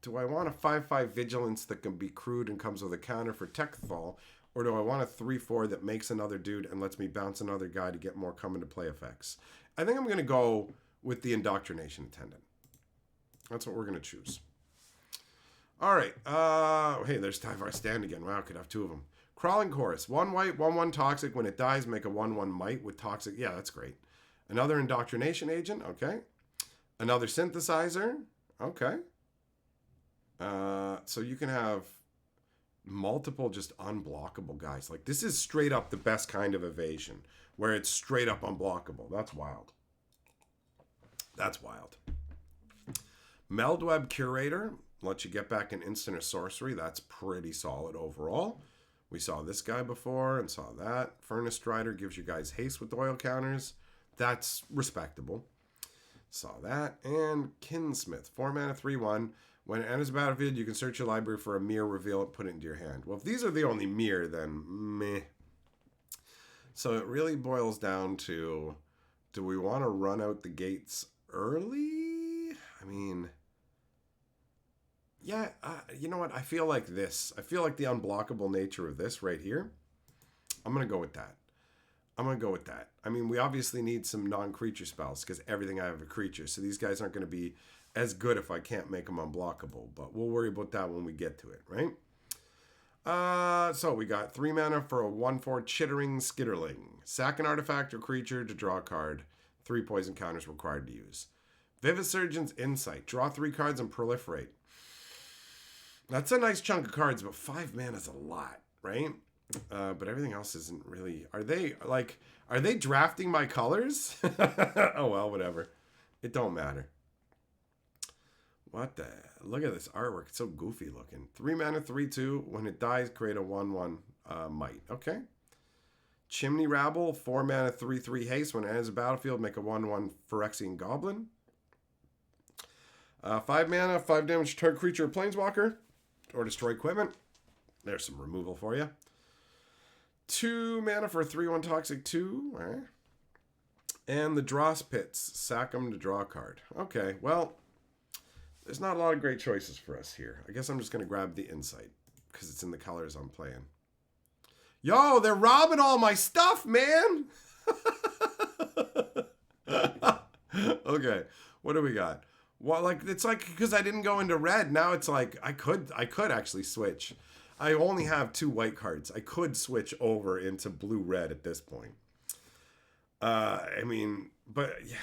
do I want a 5/5 Vigilance that can be crude and comes with a counter for Techfall? Or do I want a 3/4 that makes another dude and lets me bounce another guy to get more come into play effects? I think I'm going to go with the Indoctrination Attendant. That's what we're going to choose. All right. Hey, there's Tyvar Stand again. Wow, I could have 2 of them. Crawling Chorus. 1 white, 1/1 toxic. When it dies, make a 1/1 might with toxic. Yeah, that's great. Another Indoctrination Agent. Okay. Another Synthesizer. Okay. So you can have multiple just unblockable guys. Like, this is straight up the best kind of evasion, where it's straight up unblockable. That's wild. That's wild. Meldweb Curator lets you get back an instant or sorcery. That's pretty solid overall. We saw this guy before and saw that. Furnace Strider gives you guys haste with oil counters. That's respectable. Saw that. And Kinsmith. 4 mana, 3/1. When it enters the battlefield, you can search your library for a mirror, reveal it, put it into your hand. Well, if these are the only mirror, then meh. So it really boils down to, do we want to run out the gates early? I mean, yeah, you know what? I feel like this. I feel like the unblockable nature of this right here. I'm going to go with that. I mean, we obviously need some non-creature spells because everything I have a creature. So these guys aren't going to be as good if I can't make them unblockable. But we'll worry about that when we get to it, right? So we got 3 mana for a 1/4 Chittering Skitterling. Sack an artifact or creature to draw a card. 3 poison counters required to use. Vivisurgent's Insight. Draw 3 cards and proliferate. That's a nice chunk of cards, but 5 mana is a lot, right? But everything else isn't really... Are they drafting my colors? Oh, well, whatever. It don't matter. What the... Look at this artwork. It's so goofy looking. 3 mana, 3/2. When it dies, create a 1/1 might. Okay. Chimney Rabble. 4 mana, 3/3 haste. When it enters the battlefield, make a 1/1 Phyrexian Goblin. 5 mana, 5 damage to target creature or planeswalker. Or destroy equipment. There's some removal for you. 2 mana for a 3/1 Toxic 2. And the Dross Pits. Sack them to draw a card. Okay, well... There's not a lot of great choices for us here. I guess I'm just going to grab the Insight because it's in the colors I'm playing. Yo, they're robbing all my stuff, man. Okay, what do we got? Well, it's like because I didn't go into red. Now it's like I could actually switch. I only have 2 white cards. I could switch over into blue-red at this point. I mean, but yeah,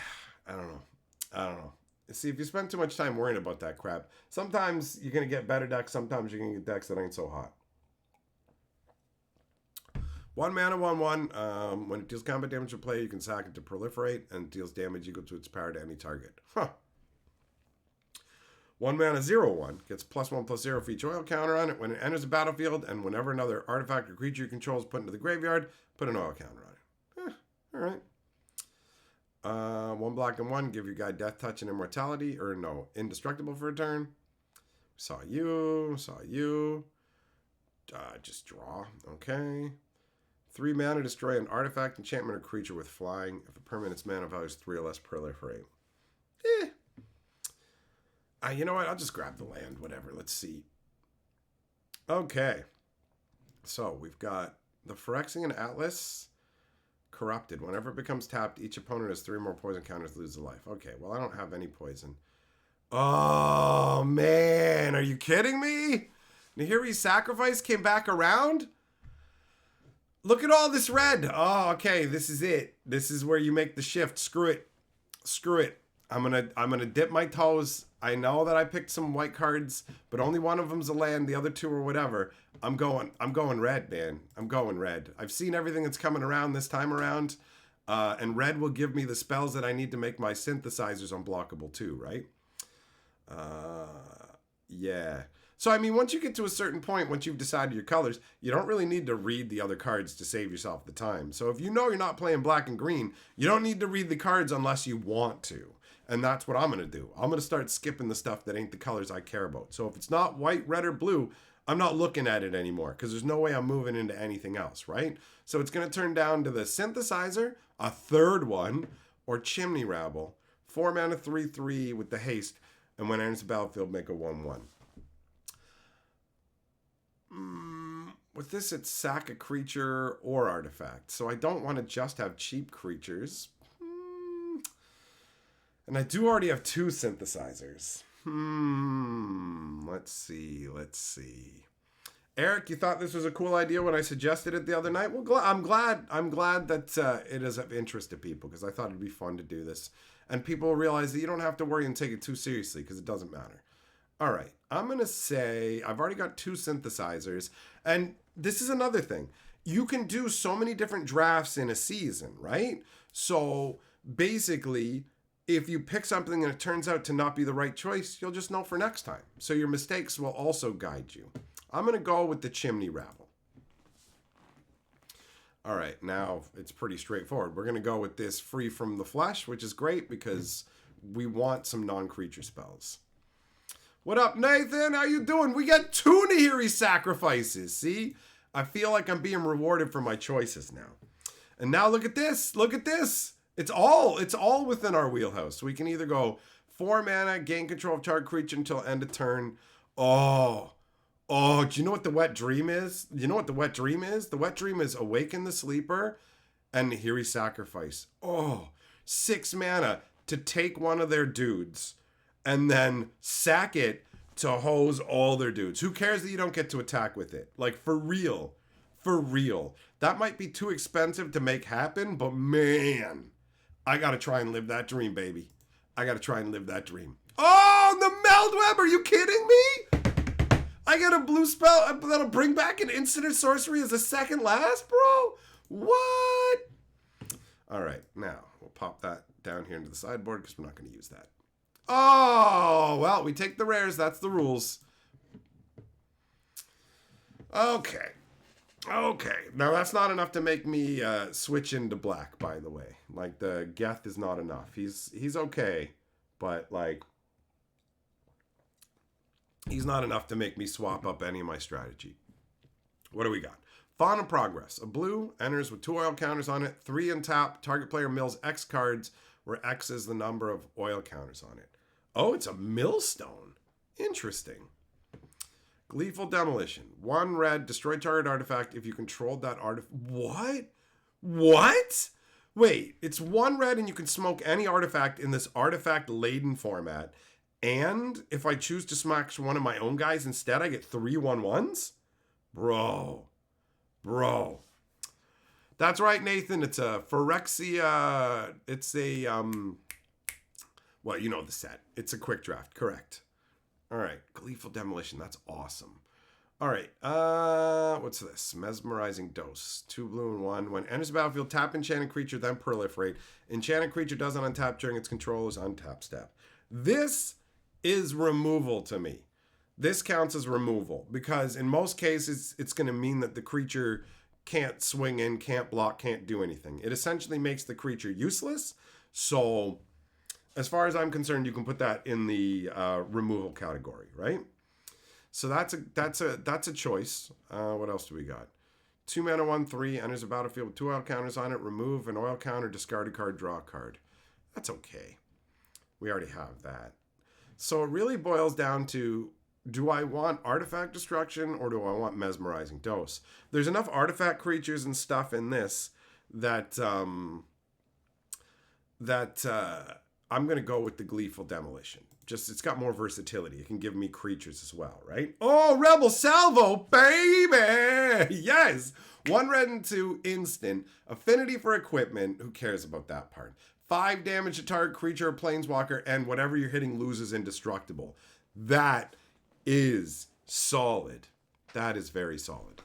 I don't know. See, if you spend too much time worrying about that crap, sometimes you're going to get better decks, sometimes you're going to get decks that ain't so hot. 1 mana, 1/1. When it deals combat damage to play, you can sack it to proliferate and deals damage equal to its power to any target. Huh. 1 mana, 0/1. Gets +1/+0 for each oil counter on it when it enters the battlefield, and whenever another artifact or creature you control is put into the graveyard, put an oil counter on it. Alright. 1 black and 1. Give your guy Death Touch and Immortality. Or no, Indestructible for a turn. Saw you. Just draw. Okay. 3 mana, destroy an artifact, enchantment, or creature with flying. If a permanent's mana value is 3 or less, proliferate. You know what? I'll just grab the land. Whatever. Let's see. Okay. So we've got the Phyrexian Atlas corrupted. Whenever it becomes tapped, each opponent has 3 more poison counters, lose a life. Okay. Well, I don't have any poison. Oh, man. Are you kidding me? Nahiri's Sacrifice came back around? Look at all this red. Oh, okay. This is it. This is where you make the shift. Screw it. I'm gonna dip my toes. I know that I picked some white cards, but only one of them's a land. The other 2 or whatever. I'm going red, man. I'm going red. I've seen everything that's coming around this time around, and red will give me the spells that I need to make my synthesizers unblockable too, right? Yeah. So, I mean, once you get to a certain point, once you've decided your colors, you don't really need to read the other cards to save yourself the time. So if you know you're not playing black and green, you don't need to read the cards unless you want to. And that's what I'm going to do. I'm going to start skipping the stuff that ain't the colors I care about. So if it's not white, red, or blue, I'm not looking at it anymore because there's no way I'm moving into anything else, right? So it's going to turn down to the synthesizer, a 3rd one, or Chimney Rabble. 4 mana, 3/3 with the haste. And when it enters the battlefield, make a 1/1. With this, it's sack a creature or artifact. So I don't want to just have cheap creatures. And I do already have 2 synthesizers. Let's see. Eric, you thought this was a cool idea when I suggested it the other night? Well, I'm glad that it is of interest to people because I thought it'd be fun to do this. And people will realize that you don't have to worry and take it too seriously because it doesn't matter. All right, I'm going to say I've already got 2 synthesizers. And this is another thing. You can do so many different drafts in a season, right? So basically, if you pick something and it turns out to not be the right choice, you'll just know for next time. So your mistakes will also guide you. I'm going to go with the Chimney Rabble. All right, now it's pretty straightforward. We're going to go with this Free from the Flesh, which is great because we want some non-creature spells. What up, Nathan? How you doing? We got 2 Nahiri Sacrifices. See? I feel like I'm being rewarded for my choices now. And now look at this. Look at this. It's all within our wheelhouse. We can either go 4 mana, gain control of target creature until end of turn. Oh, do you know what the wet dream is? You know what the wet dream is? The wet dream is Awaken the Sleeper and Nahiri Sacrifice. 6 mana to take one of their dudes and then sack it to hose all their dudes. Who cares that you don't get to attack with it? Like, for real. For real. That might be too expensive to make happen, but man, I gotta try and live that dream, baby. I gotta try and live that dream. Oh, the Meldweb! Are you kidding me? I get a blue spell that'll bring back an instant or sorcery as a second last, bro? What? All right, now we'll pop that down here into the sideboard because we're not going to use that. Oh, well, we take the rares. That's the rules. Okay. Now, that's not enough to make me switch into black, by the way. Like, the Geth is not enough. He's okay, but, like, he's not enough to make me swap up any of my strategy. What do we got? Fawn of Progress. A blue enters with 2 oil counters on it. 3 untap. Target player mills X cards, where X is the number of oil counters on it. Oh, it's a millstone. Interesting. Gleeful Demolition. 1 red. Destroy target artifact if you controlled that artifact. What? Wait, it's 1 red and you can smoke any artifact in this artifact-laden format. And if I choose to smash one of my own guys instead, I get 3 1/1s? Bro. That's right, Nathan. It's a Phyrexia. It's a, Well, you know the set. It's a quick draft, correct. All right, Gleeful Demolition. That's awesome. All right, what's this? Mesmerizing Dose. 2 blue and 1. When enters the battlefield, tap enchanted creature, then proliferate. Enchanted creature doesn't untap during its controller's untap step. This is removal to me. This counts as removal because in most cases, it's going to mean that the creature can't swing in, can't block, can't do anything. It essentially makes the creature useless. So as far as I'm concerned, you can put that in the removal category, right? So that's a choice. What else do we got? 2 mana, 1/3, enters the battlefield with 2 oil counters on it. Remove an oil counter, discard a card, draw a card. That's okay. We already have that. So it really boils down to, do I want artifact destruction or do I want mesmerizing dose? There's enough artifact creatures and stuff in this that I'm going to go with the Gleeful Demolition. Just, it's got more versatility. It can give me creatures as well, right? Oh, Rebel Salvo, baby! Yes! 1 red and 2, instant. Affinity for equipment. Who cares about that part? 5 damage to target creature or planeswalker, and whatever you're hitting loses indestructible. That is solid. That is very solid.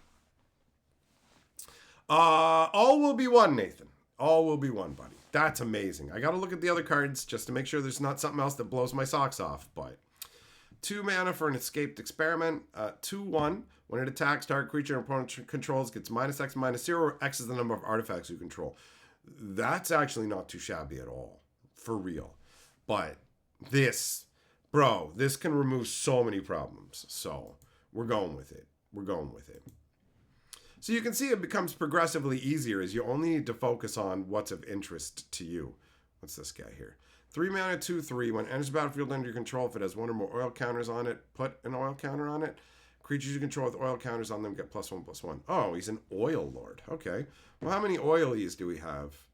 All will be one, Nathan. All will be one, buddy. That's amazing. I got to look at the other cards just to make sure there's not something else that blows my socks off. But 2 mana for an escaped experiment. 2/1. When it attacks, target creature and opponent controls gets -X, -0, or X is the number of artifacts you control. That's actually not too shabby at all. For real. But this, bro, this can remove so many problems. So we're going with it. We're going with it. So you can see it becomes progressively easier as you only need to focus on what's of interest to you. What's this guy here? 3 mana, 2/3. When it enters the battlefield under your control, if it has 1 or more oil counters on it, put an oil counter on it. Creatures you control with oil counters on them get +1/+1. Oh, he's an oil lord. Okay. Well, how many oilies do we have?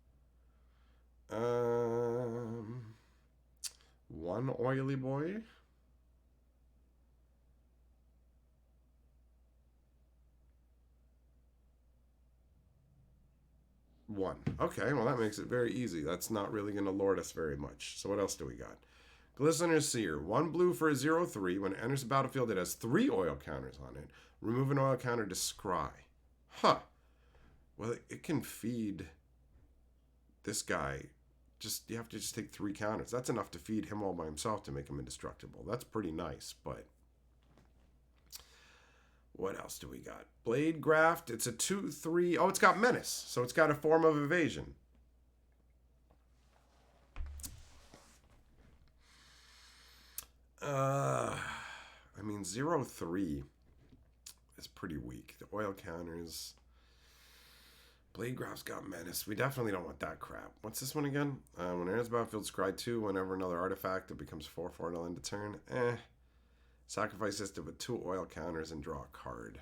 1 oily boy. One. Okay, well that makes it very easy. That's not really going to lord us very much. So what else do we got? Glistener's Seer. 1 blue for a 0/3. When it enters the battlefield, it has 3 oil counters on it. Remove an oil counter to scry. Huh. Well, it can feed this guy. You have to just take 3 counters. That's enough to feed him all by himself to make him indestructible. That's pretty nice, but what else do we got? Blade Graft. It's a 2/3. Oh, it's got Menace. So it's got a form of evasion. I mean, 0/3 is pretty weak. The oil counters. Blade Graft's got Menace. We definitely don't want that crap. What's this one again? When it enters the battlefield, scry 2. Whenever another artifact, it becomes 4/4 till end of turn. Sacrifice this with 2 oil counters and draw a card.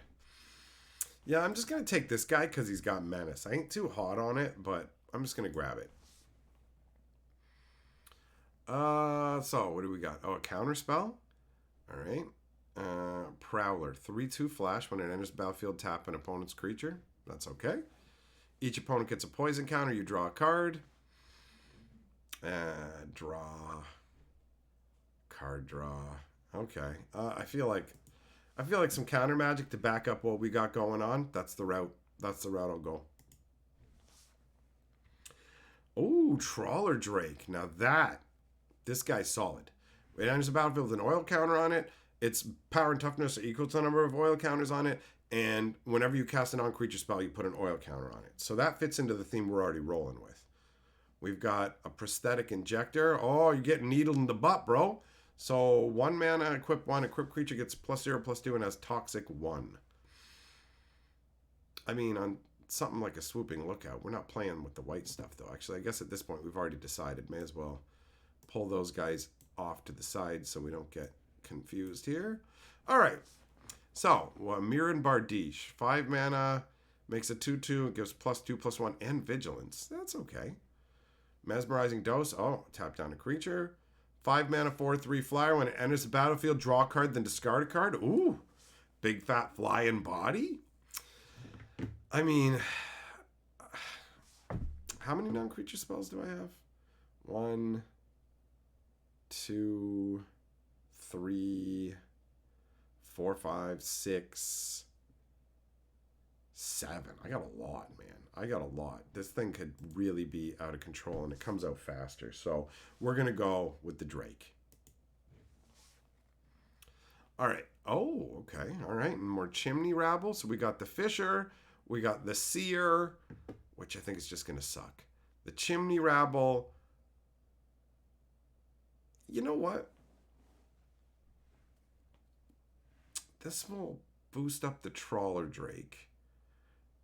Yeah, I'm just going to take this guy because he's got Menace. I ain't too hot on it, but I'm just going to grab it. So what do we got? Oh, a counter spell? All right. Prowler. 3/2 flash. When it enters the battlefield, tap an opponent's creature. That's okay. Each opponent gets a poison counter. You draw a card. Draw. Card draw. Okay. I feel like some counter magic to back up what we got going on. That's the route. That's the route I'll go. Oh, Trawler Drake. Now this guy's solid. It enters the battlefield with an oil counter on it. Its power and toughness are equal to the number of oil counters on it. And whenever you cast a non-creature spell, you put an oil counter on it. So that fits into the theme we're already rolling with. We've got a prosthetic injector. Oh, you're getting needled in the butt, bro. So 1 mana, equip 1. Equip creature gets +0/+2 and has toxic 1. I mean, on something like a swooping lookout, we're not playing with the white stuff, though. Actually, I guess at this point we've already decided. May as well pull those guys off to the side so we don't get confused here. All right. So, Miran Bardiche. 5 mana, makes a 2/2, gives +2/+1 and vigilance. That's okay. Mesmerizing Dose. Oh, tap down a creature. 5 mana, 4/3 flyer. When it enters the battlefield, draw a card, then discard a card. Ooh, big fat flying body. I mean, how many non-creature spells do I have? 1, 2, 3, 4, 5, 6, 7. I got a lot, man. I got a lot. This thing could really be out of control, and it comes out faster. So we're going to go with the Drake. All right. Oh, okay. All right. And more chimney rabble. So we got the Fisher. We got the Seer, which I think is just going to suck. The chimney rabble. You know what? This will boost up the Trawler Drake.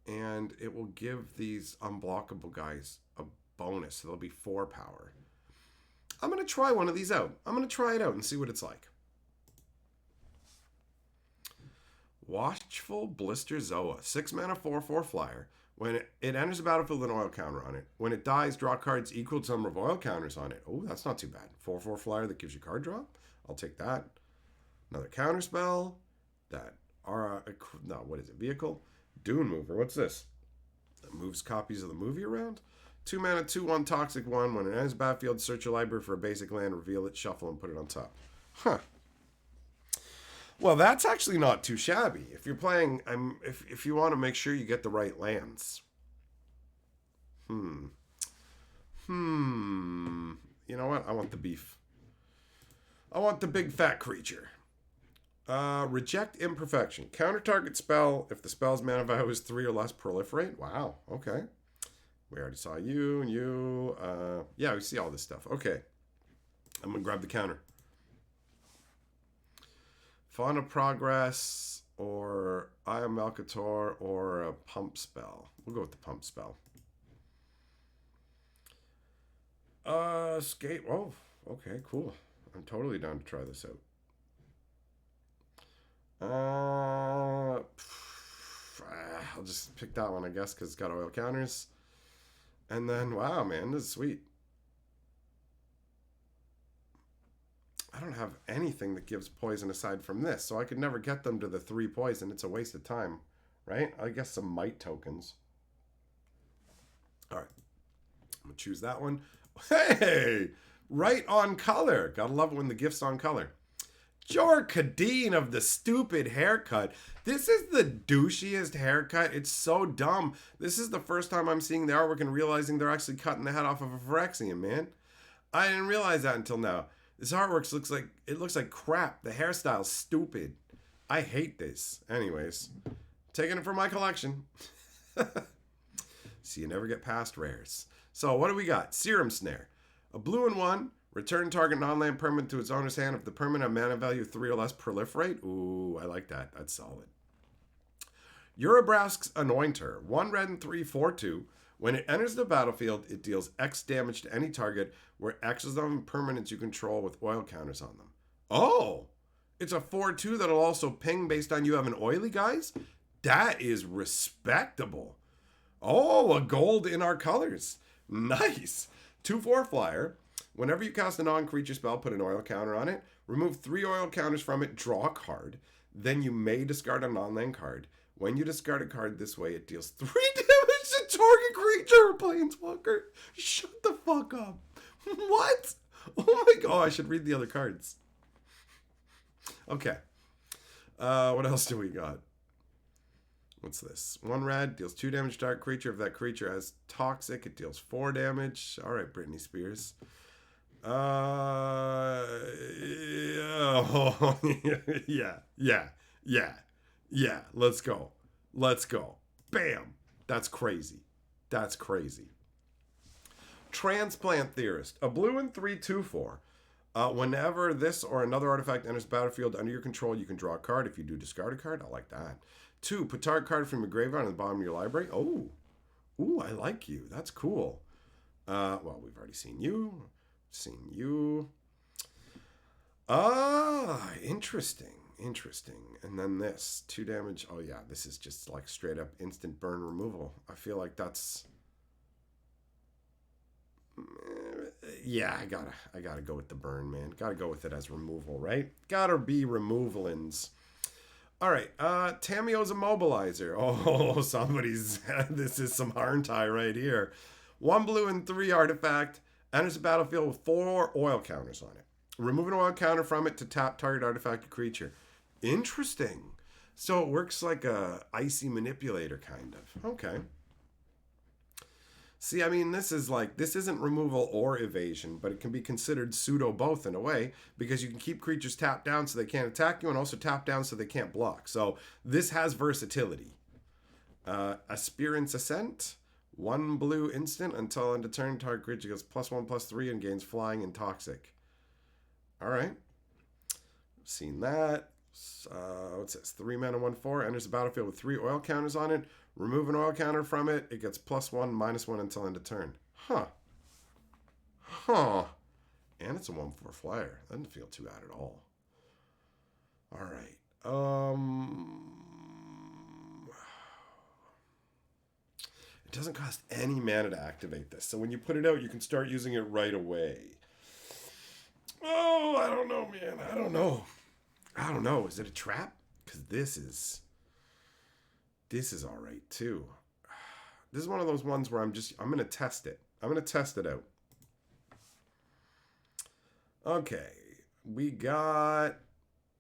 And it will give these unblockable guys a bonus. So there'll be 4 power. I'm going to try one of these out. I'm going to try it out and see what it's like. Watchful Blister Zoa. 6 mana, 4/4 flyer. When it enters the battlefield with an oil counter on it. When it dies, draw cards equal to the number of oil counters on it. Oh, that's not too bad. 4/4 flyer that gives you card draw. I'll take that. Another counter spell. That what is it? Vehicle. Dune Mover. What's this? That moves copies of the movie around. 2 mana, 2/1 toxic 1. When it enters the battlefield, search your library for a basic land, reveal it, shuffle, and put it on top. Huh. Well, that's actually not too shabby. If you're playing, if you want to make sure you get the right lands. You know what? I want the beef. I want the big fat creature. Reject Imperfection. Counter target spell if the spell's mana value is 3 or less. Proliferate. Wow. Okay. We already saw you and you. Yeah, we see all this stuff. Okay. I'm going to grab the counter. Font of Progress or Eye of Malcator or a pump spell. We'll go with the pump spell. Skate. Oh, okay, cool. I'm totally down to try this out. I'll just pick that one, I guess, because it's got oil counters. And then, wow, man, this is sweet. I don't have anything that gives poison aside from this, so I could never get them to the 3 poison. It's a waste of time, right? I guess some might tokens. All right. I'm going to choose that one. Hey! Right on color. Gotta love it when the gift's on color. Jor Kadeen of the stupid haircut. This is the douchiest haircut. It's so dumb. This is the first time I'm seeing the artwork and realizing they're actually cutting the head off of a Phyrexian, man. I didn't realize that until now. This artwork looks like crap. The hairstyle's stupid. I hate this. Anyways, taking it from my collection. So you never get past rares. So what do we got? Serum Snare. A blue and 1. Return target non-land permanent to its owner's hand if the permanent mana value 3 or less. Proliferate. Ooh, I like that. That's solid. Urabrask's Anointer. 1 red and 3, 4/2. When it enters the battlefield, it deals X damage to any target where X is on permanents you control with oil counters on them. Oh! It's a 4/2 that'll also ping based on you having oily guys? That is respectable. Oh, a gold in our colors. Nice. 2/4 flyer. Whenever you cast a non-creature spell, put an oil counter on it. Remove 3 oil counters from it, draw a card. Then you may discard a non-land card. When you discard a card this way, it deals 3 damage to target creature or planeswalker. Shut the fuck up. What? Oh my god, I should read the other cards. Okay. What else do we got? What's this? 1 red, deals 2 damage to target creature. If that creature has toxic, it deals 4 damage. Alright, Britney Spears. Yeah. Let's go. Bam. That's crazy. Transplant Theorist. A blue and 3, 2/4. Whenever this or another artifact enters the battlefield under your control, you can draw a card. If you do, discard a card. I like that. 2, put target card from your graveyard on the bottom of your library. Oh. Ooh, I like you. That's cool. Well, we've already seen you. Interesting. And then this 2 damage. Oh yeah, this is just like straight up instant burn removal. I feel like that's yeah, I gotta go with the burn, man. Gotta go with it as removal, right? Gotta be removalins. All right, Tamio's Immobilizer. Oh, this is some Harntai right here. 1 blue and 3 artifact. Enters the battlefield with 4 oil counters on it. Remove an oil counter from it to tap target artifact or creature. Interesting. So it works like a icy manipulator kind of. Okay. See, I mean, this isn't removal or evasion, but it can be considered pseudo both in a way, because you can keep creatures tapped down so they can't attack you, and also tap down so they can't block. So this has versatility. Aspirant's Ascent. 1 blue instant until end of turn. Target creature gets +1/+3 and gains flying and toxic. Alright. Seen that. What's this? 3 mana, 1/4. Enters the battlefield with 3 oil counters on it. Remove an oil counter from it. It gets +1/-1 until end of turn. Huh. And it's a 1/4 flyer. That doesn't feel too bad at all. Alright. It doesn't cost any mana to activate this. So when you put it out, you can start using it right away. Oh, I don't know, man. I don't know. Is it a trap? Because this is all right, too. This is one of those ones where I'm going to test it. I'm going to test it out. Okay. We got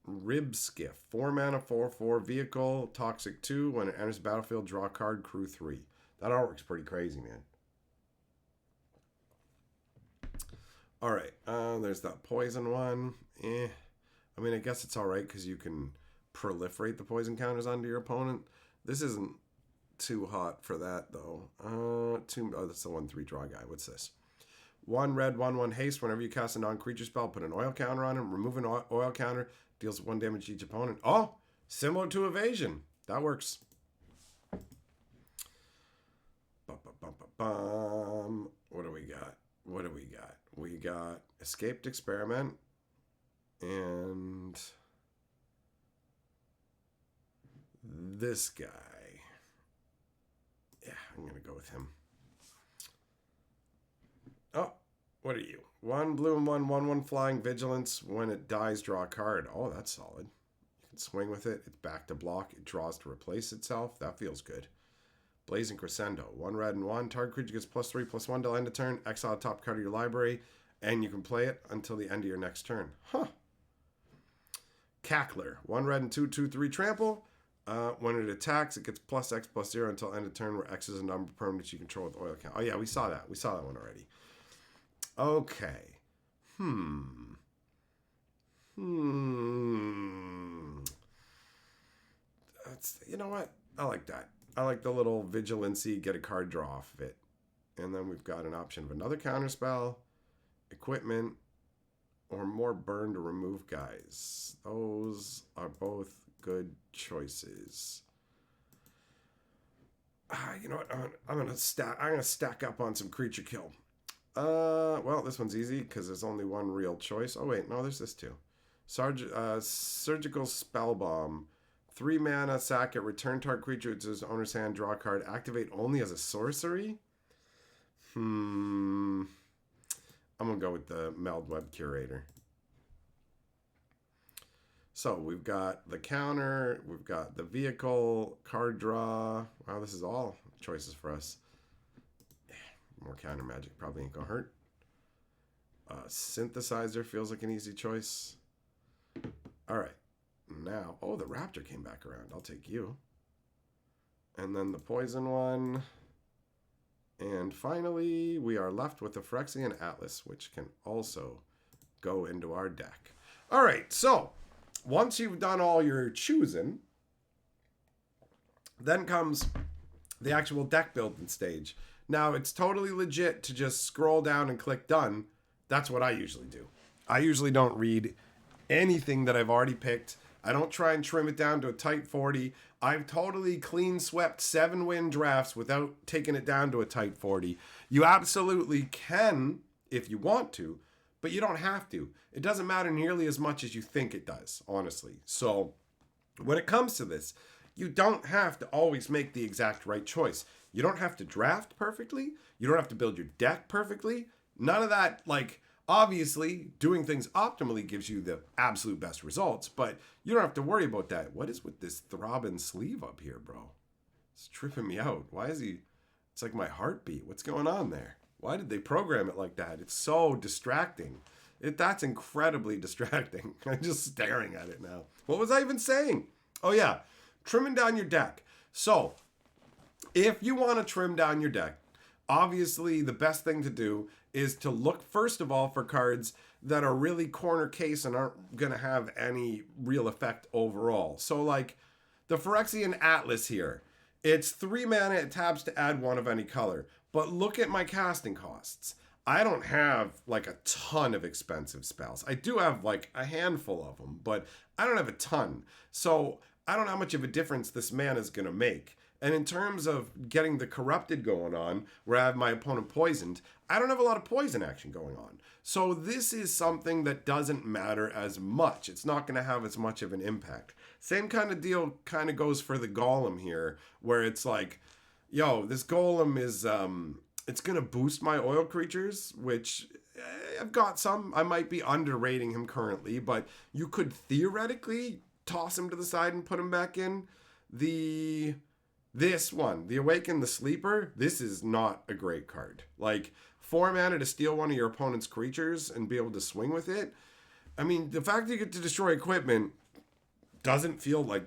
Rib Skiff. 4 mana, 4/4 vehicle, toxic 2. When it enters the battlefield, draw a card, crew 3. That artwork's pretty crazy, man. Alright, there's that poison one. I mean, I guess it's alright because you can proliferate the poison counters onto your opponent. This isn't too hot for that, though. That's the 1/3 draw guy. What's this? 1 red, 1/1 haste. Whenever you cast a non-creature spell, put an oil counter on him. Remove an oil counter. Deals 1 damage to each opponent. Oh! Similar to evasion. That works. What do we got? We got Escaped Experiment and this guy. Yeah, I'm going to go with him. Oh, what are you? 1 blue and 1/1 flying vigilance. When it dies, draw a card. Oh, that's solid. You can swing with it. It's back to block. It draws to replace itself. That feels good. Blazing Crescendo. 1 red and 1. Target creature gets +3/+1 till end of turn. Exile top card of your library. And you can play it until the end of your next turn. Huh. Cackler. 1 red and 2/2/3 trample. When it attacks, it gets +X/+0 until end of turn, where X is a number permanent you control with oil count. Oh yeah, we saw that. We saw that one already. Okay. That's, you know what? I like that. I like the little vigilancy, get a card draw off of it. And then we've got an option of another counterspell, equipment, or more burn to remove guys. Those are both good choices. You know what? I'm gonna stack up on some creature kill. Well, this one's easy because there's only one real choice. Oh wait, no, there's this too. Surgical Spell Bomb. 3 mana, sack it, return target creature to its owner's hand, draw a card, activate only as a sorcery? I'm going to go with the Meld Web Curator. So we've got the counter, we've got the vehicle, card draw. Wow, this is all choices for us. More counter magic probably ain't going to hurt. Synthesizer feels like an easy choice. All right. Now, oh, the Raptor came back around. I'll take you. And then the poison one. And finally, we are left with the Phyrexian Atlas, which can also go into our deck. All right, so once you've done all your choosing, then comes the actual deck building stage. Now, it's totally legit to just scroll down and click done. That's what I usually do. I usually don't read anything that I've already picked. I don't try and trim it down to a tight 40. I've totally clean swept 7-win drafts without taking it down to a tight 40. You absolutely can if you want to, but you don't have to. It doesn't matter nearly as much as you think it does, honestly. So when it comes to this, you don't have to always make the exact right choice. You don't have to draft perfectly. You don't have to build your deck perfectly. None of that, like... Obviously, doing things optimally gives you the absolute best results, but you don't have to worry about that. What is with this throbbing sleeve up here, bro? It's tripping me out. Why is he... It's like my heartbeat. What's going on there? Why did they program it like that? It's so distracting. That's incredibly distracting. I'm just staring at it now. What was I even saying? Oh yeah, trimming down your deck. So if you want to trim down your deck, obviously the best thing to do is to look first of all for cards that are really corner case and aren't going to have any real effect overall. So like the Phyrexian Atlas here, it's 3 mana, it taps to add 1 of any color. But look at my casting costs. I don't have like a ton of expensive spells. I do have like a handful of them, but I don't have a ton. So I don't know how much of a difference this mana is going to make. And in terms of getting the corrupted going on, where I have my opponent poisoned, I don't have a lot of poison action going on. So this is something that doesn't matter as much. It's not going to have as much of an impact. Same kind of deal kind of goes for the golem here, where it's like, yo, this golem is, it's going to boost my oil creatures, which I've got some. I might be underrating him currently, but you could theoretically toss him to the side and put him back in. This one, the Awaken the Sleeper, this is not a great card. Like, 4 mana to steal one of your opponent's creatures and be able to swing with it. I mean, the fact that you get to destroy equipment doesn't feel like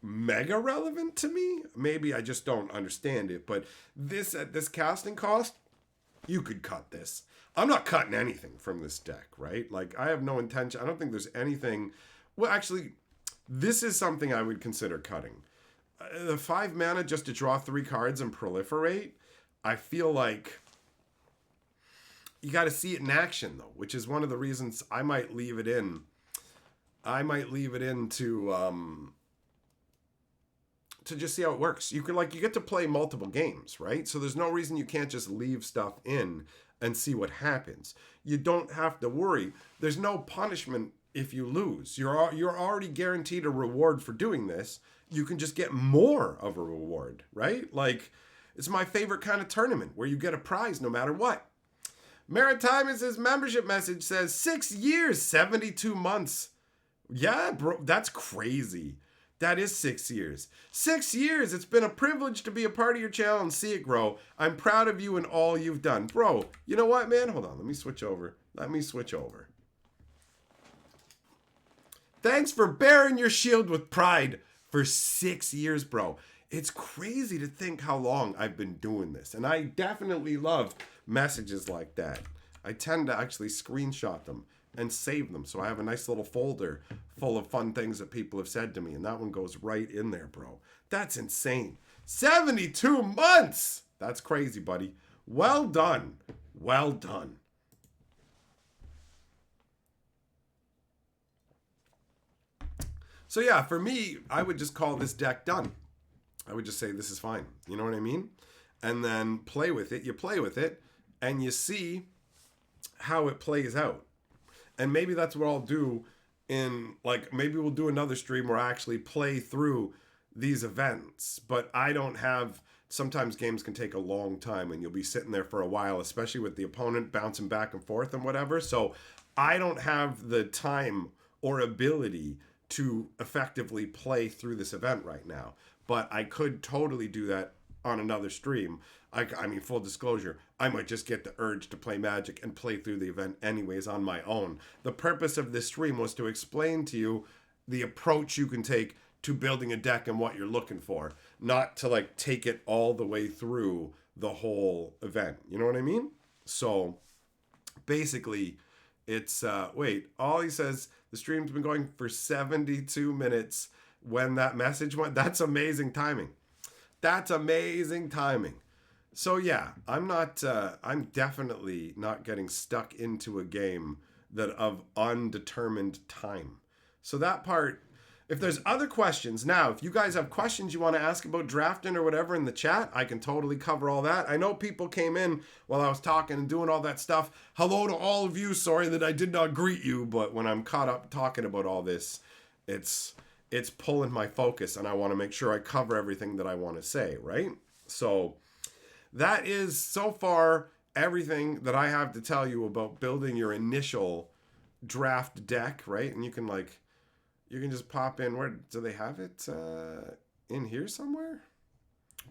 mega relevant to me. Maybe I just don't understand it. But this, at this casting cost, you could cut this. I'm not cutting anything from this deck, right? Like, I have no intention. I don't think there's anything. Well, actually, this is something I would consider cutting. The 5 mana just to draw 3 cards and proliferate, I feel like you got to see it in action, though, which is one of the reasons I might leave it in. I might leave it in to just see how it works. You get to play multiple games, right? So there's no reason you can't just leave stuff in and see what happens. You don't have to worry. There's no punishment if you lose. You're already guaranteed a reward for doing this. You can just get more of a reward, right? Like, it's my favorite kind of tournament where you get a prize no matter what. Maritimus' membership message says 6 years, 72 months. Yeah, bro, that's crazy. That is 6 years. 6 years. It's been a privilege to be a part of your channel and see it grow. I'm proud of you and all you've done. Bro, you know what, man? Hold on. Let me switch over. Thanks for bearing your shield with pride for 6 years, bro. It's crazy to think how long I've been doing this. And I definitely love messages like that. I tend to actually screenshot them and save them. So I have a nice little folder full of fun things that people have said to me. And that one goes right in there, bro. That's insane. 72 months! That's crazy, buddy. Well done. Well done. So yeah, for me, I would just call this deck done. I would just say this is fine. You know what I mean? And then play with it. You play with it and you see how it plays out. And maybe that's what I'll do in, like, maybe we'll do another stream where I actually play through these events. But I don't have, sometimes games can take a long time and you'll be sitting there for a while, especially with the opponent bouncing back and forth and whatever. So I don't have the time or ability to effectively play through this event right now. But I could totally do that on another stream. I mean, full disclosure, I might just get the urge to play Magic and play through the event anyways on my own. The purpose of this stream was to explain to you the approach you can take to building a deck and what you're looking for, not to like take it all the way through the whole event. You know what I mean? So basically, it's, wait, Ollie says the stream's been going for 72 minutes when that message went. That's amazing timing. That's amazing timing. So yeah, I'm definitely not getting stuck into a game that of undetermined time. So that part, if there's other questions, now, if you guys have questions you want to ask about drafting or whatever in the chat, I can totally cover all that. I know people came in while I was talking and doing all that stuff. Hello to all of you. Sorry that I did not greet you, but when I'm caught up talking about all this, it's pulling my focus and I want to make sure I cover everything that I want to say, right? So that is so far everything that I have to tell you about building your initial draft deck, right? And you can just pop in. Where do they have it? In here somewhere?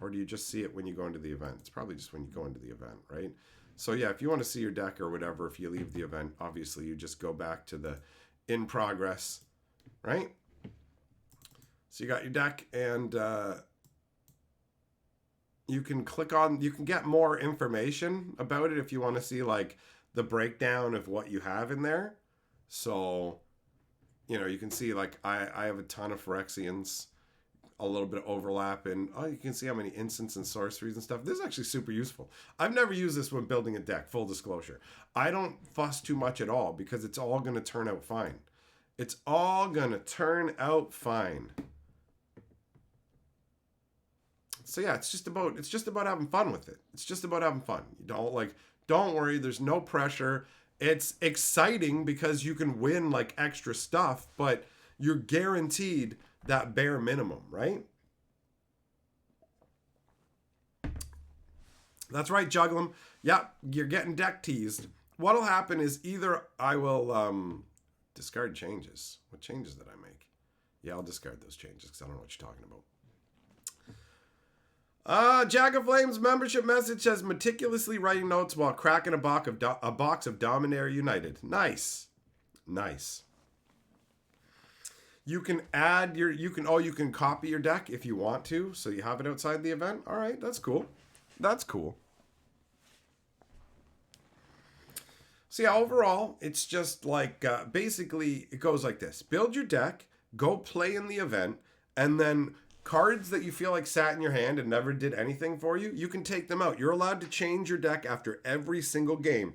Or do you just see it when you go into the event? It's probably just when you go into the event, right? So yeah, if you want to see your deck or whatever, if you leave the event, obviously you just go back to the in progress, right? So you got your deck, and you can click on, you can get more information about it if you want to see like the breakdown of what you have in there. So, you know, you can see like I have a ton of Phyrexians, a little bit of overlap, and oh, you can see how many instants and sorceries and stuff. This is actually super useful. I've never used this when building a deck, full disclosure. I don't fuss too much at all because it's all going to turn out fine. It's all going to turn out fine. So yeah, it's just about having fun with it. It's just about having fun. You don't worry, there's no pressure. It's exciting because you can win like extra stuff, but you're guaranteed that bare minimum, right? That's right, Jugglim. Yeah, you're getting deck teased. What'll happen is either I will discard changes. What changes did I make? Yeah, I'll discard those changes because I don't know what you're talking about. Jack of Flames membership message says meticulously writing notes while cracking a box of Dominaria United. Nice. You can add you can copy your deck if you want to, so you have it outside the event. All right, that's cool. So yeah, overall, it's just like basically it goes like this: build your deck, go play in the event, and then cards that you feel like sat in your hand and never did anything for you, you can take them out. You're allowed to change your deck after every single game.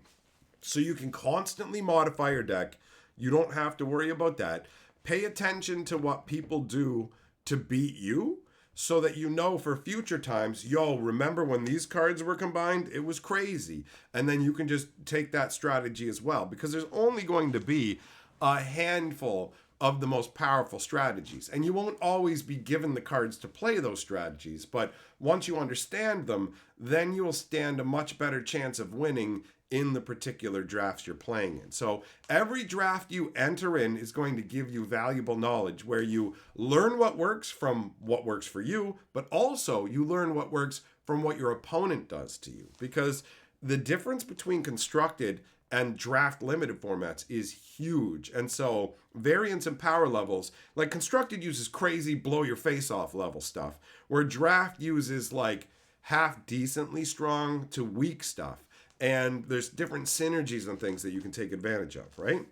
So you can constantly modify your deck. You don't have to worry about that. Pay attention to what people do to beat you so that you know for future times, yo, remember when these cards were combined? It was crazy. And then you can just take that strategy as well, because there's only going to be a handful of the most powerful strategies. And you won't always be given the cards to play those strategies, but once you understand them, then you will stand a much better chance of winning in the particular drafts you're playing in. So every draft you enter in is going to give you valuable knowledge where you learn what works from what works for you, but also you learn what works from what your opponent does to you. Because the difference between constructed and draft limited formats is huge. And so variance and power levels, like constructed uses crazy blow your face off level stuff, where draft uses like half decently strong to weak stuff. And there's different synergies and things that you can take advantage of, right?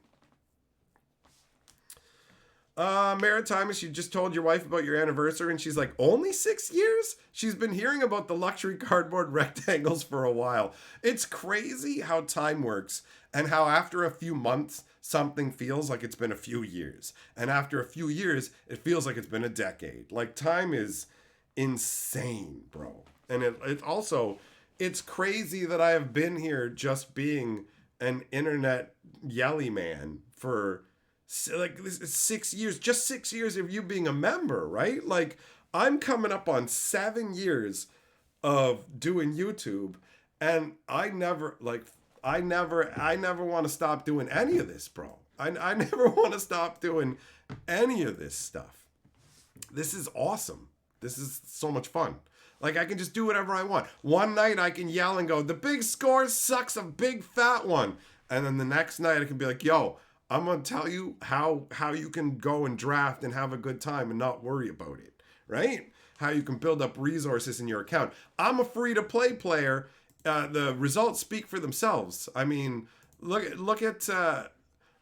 Maritimus, you just told your wife about your anniversary and she's like, only 6 years? She's been hearing about the luxury cardboard rectangles for a while. It's crazy how time works and how after a few months, something feels like it's been a few years. And after a few years, it feels like it's been a decade. Like time is insane, bro. And it also, it's crazy that I have been here just being an internet yelly man for like 6 years, just 6 years of you being a member, right? Like I'm coming up on 7 years of doing YouTube, and I never want to stop doing any of this, bro. I never want to stop doing any of this stuff. This is awesome. This is so much fun. Like I can just do whatever I want. One night I can yell and go, the big score sucks, a big fat one. And then the next night I can be like, yo, I'm going to tell you how you can go and draft and have a good time and not worry about it, right? How you can build up resources in your account. I'm a free-to-play player. The results speak for themselves. I mean, look at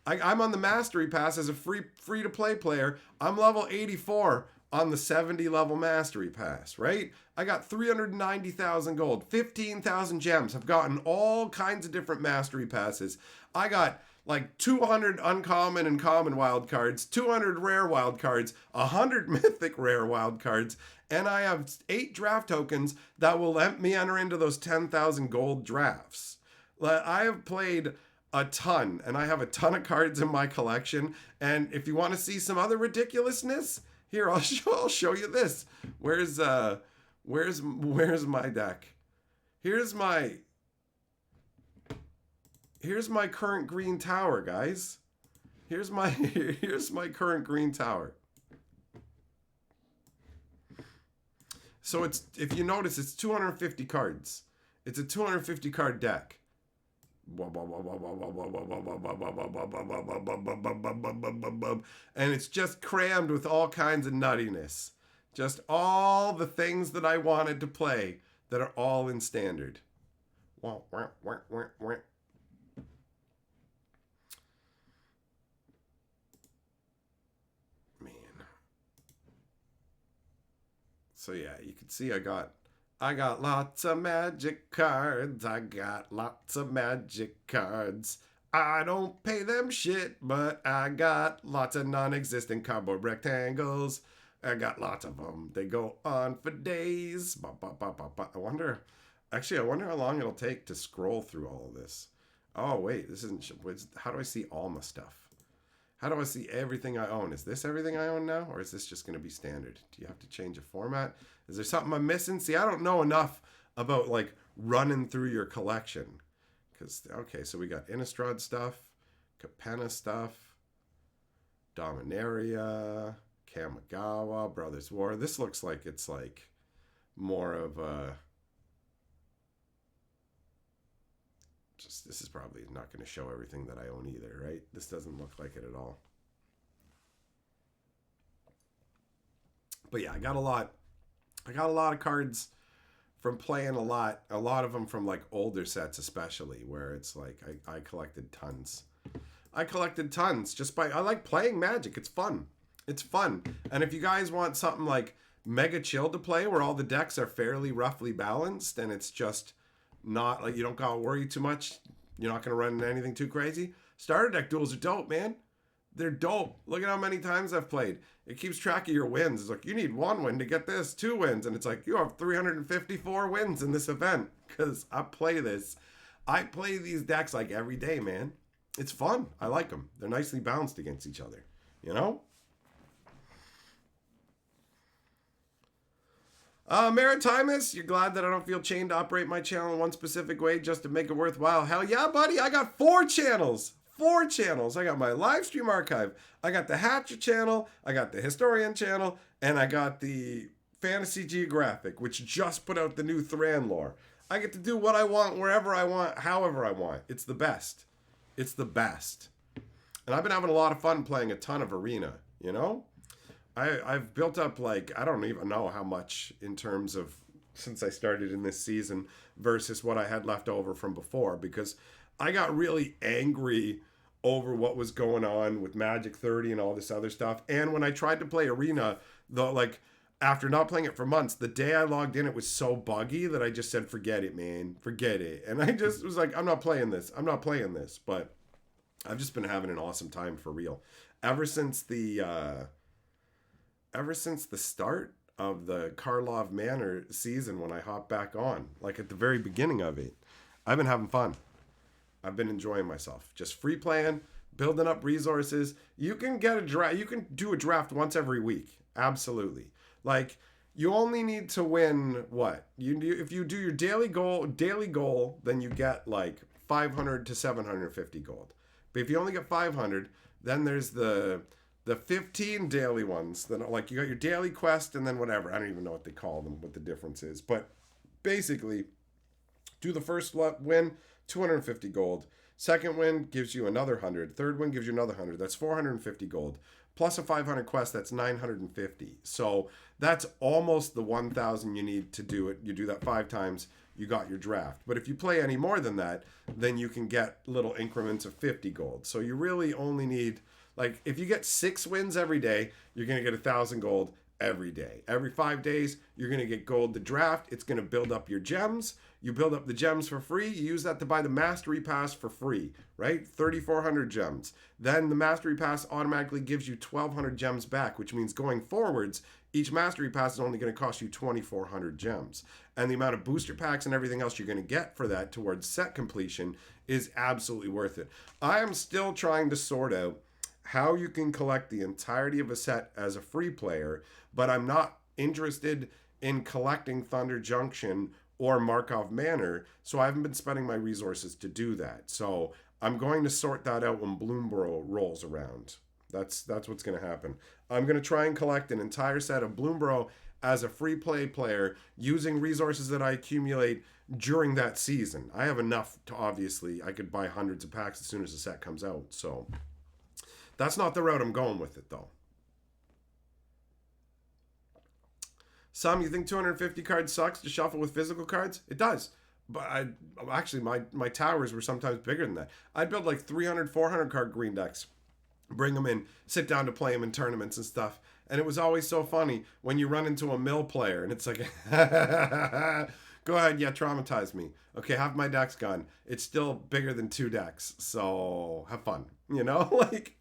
I'm on the Mastery Pass as a free-to-play player. I'm level 84 on the 70 level Mastery Pass, right? I got 390,000 gold, 15,000 gems. I've gotten all kinds of different Mastery Passes. I got like 200 uncommon and common wild cards, 200 rare wild cards, 100 mythic rare wild cards, and I have 8 draft tokens that will let me enter into those 10,000 gold drafts. I have played a ton, and I have a ton of cards in my collection, and if you want to see some other ridiculousness, here, I'll show you this. Where's my deck? Here's my current green tower, guys. Here's my current green tower. So it's, if you notice, it's 250 cards. It's a 250 card deck. And it's just crammed with all kinds of nuttiness. Just all the things that I wanted to play that are all in standard. Man. So yeah, you can see I got lots of magic cards. I got lots of magic cards. I don't pay them shit, but I got lots of non-existent cardboard rectangles. I got lots of them. They go on for days. I wonder how long it'll take to scroll through all of this. Oh, wait, this isn't... How do I see all my stuff? How do I see everything I own? Is this everything I own now? Or is this just going to be standard? Do you have to change a format? Is there something I'm missing? See, I don't know enough about, like, running through your collection. Because, okay, so we got Innistrad stuff, Capenna stuff, Dominaria, Kamigawa, Brothers War. This looks like it's, like, more of a... This is probably not going to show everything that I own either, right? This doesn't look like it at all. But yeah, I got a lot of cards from playing a lot of them from like older sets, especially, where it's like I collected tons. I like playing Magic. It's fun. And if you guys want something like mega chill to play, where all the decks are fairly roughly balanced and it's just not like you don't gotta worry too much, you're not gonna run into anything too crazy, starter deck duels are dope, man. They're dope. Look at how many times I've played. It keeps track of your wins. It's like, you need 1 win to get this, 2 wins, and it's like, you have 354 wins in this event, because I play these decks like every day, man. It's fun. I like them. They're nicely balanced against each other, you know? Maritimus, you're glad that I don't feel chained to operate my channel in one specific way just to make it worthwhile. Hell yeah, buddy. I got 4 channels. 4 channels. I got my live stream archive. I got the Hatcher channel. I got the Historian channel. And I got the Fantasy Geographic, which just put out the new Thran lore. I get to do what I want, wherever I want, however I want. It's the best. It's the best. And I've been having a lot of fun playing a ton of Arena, you know? I've built up, like, I don't even know how much in terms of since I started in this season versus what I had left over from before, because I got really angry over what was going on with Magic 30 and all this other stuff. And when I tried to play Arena, after not playing it for months, the day I logged in, it was so buggy that I just said, forget it, man. Forget it. And I just was like, I'm not playing this. But I've just been having an awesome time for real. Ever since the start of the Karlov Manor season, when I hopped back on, like at the very beginning of it, I've been having fun. I've been enjoying myself. Just free playing, building up resources. You can get a draft. You can do a draft once every week. Absolutely. Like, you only need to win what? If you do your daily goal, then you get like 500 to 750 gold. But if you only get 500, then there's the 15 daily ones. Then, like, you got your daily quest and then whatever. I don't even know what they call them, what the difference is. But basically, do the first win, 250 gold. Second win gives you another 100. Third win gives you another 100. That's 450 gold. Plus a 500 quest, that's 950. So that's almost the 1,000 you need to do it. You do that 5 times, you got your draft. But if you play any more than that, then you can get little increments of 50 gold. So you really only need, like, if you get 6 wins every day, you're going to get 1,000 gold every day. Every 5 days, you're going to get gold to draft. It's going to build up your gems. You build up the gems for free. You use that to buy the Mastery Pass for free, right? 3,400 gems. Then the Mastery Pass automatically gives you 1,200 gems back, which means going forwards, each Mastery Pass is only going to cost you 2,400 gems. And the amount of booster packs and everything else you're going to get for that towards set completion is absolutely worth it. I am still trying to sort out how you can collect the entirety of a set as a free player, but I'm not interested in collecting Thunder Junction or Markov Manor, so I haven't been spending my resources to do that. So I'm going to sort that out when Bloomborough rolls around. That's what's going to happen. I'm going to try and collect an entire set of Bloomborough as a free play player using resources that I accumulate during that season. I have enough to, obviously, I could buy hundreds of packs as soon as the set comes out. So that's not the route I'm going with it, though. You think 250 cards sucks to shuffle with physical cards? It does. But my towers were sometimes bigger than that. I'd build like 300, 400 card green decks, bring them in, sit down to play them in tournaments and stuff. And it was always so funny when you run into a mill player and it's like, go ahead, yeah, traumatize me. Okay, half my deck's gone. It's still bigger than 2 decks, so have fun. Like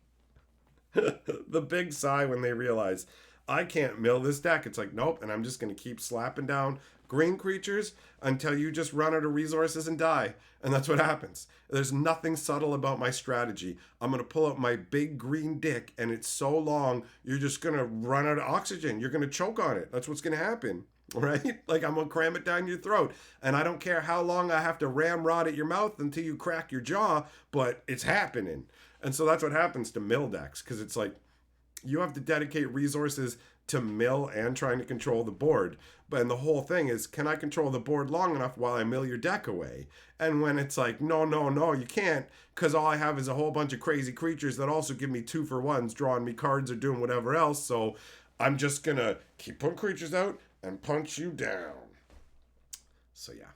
the big sigh when they realize I can't mill this deck. It's like, nope, and I'm just going to keep slapping down green creatures until you just run out of resources and die. And that's what happens. There's nothing subtle about my strategy. I'm going to pull out my big green dick, and it's so long, you're just going to run out of oxygen. You're going to choke on it. That's what's going to happen, right? Like, I'm going to cram it down your throat. And I don't care how long I have to ramrod at your mouth until you crack your jaw, but it's happening. And so that's what happens to mill decks, because it's like, you have to dedicate resources to mill and trying to control the board. And the whole thing is, can I control the board long enough while I mill your deck away? And when it's like, no, you can't, because all I have is a whole bunch of crazy creatures that also give me 2-for-1s, drawing me cards or doing whatever else. So I'm just going to keep putting creatures out and punch you down. So yeah.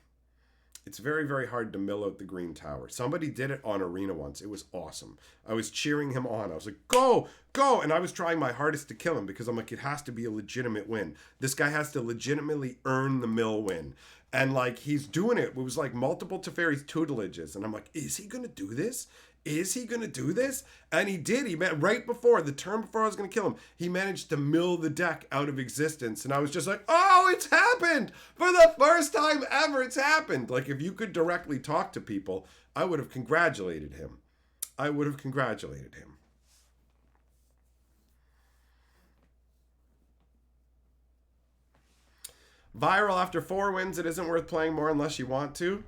It's very, very hard to mill out the green tower. Somebody did it on Arena once. It was awesome. I was cheering him on. I was like, go, go. And I was trying my hardest to kill him because I'm like, it has to be a legitimate win. This guy has to legitimately earn the mill win. And like, he's doing it. It was like multiple Teferi's tutelages. And I'm like, is he going to do this? Is he going to do this? And he did. He met right before, the turn before I was going to kill him, he managed to mill the deck out of existence. And I was just like, oh, it's happened. For the first time ever, it's happened. Like, if you could directly talk to people, I would have congratulated him. Viral after 4 wins, it isn't worth playing more unless you want to.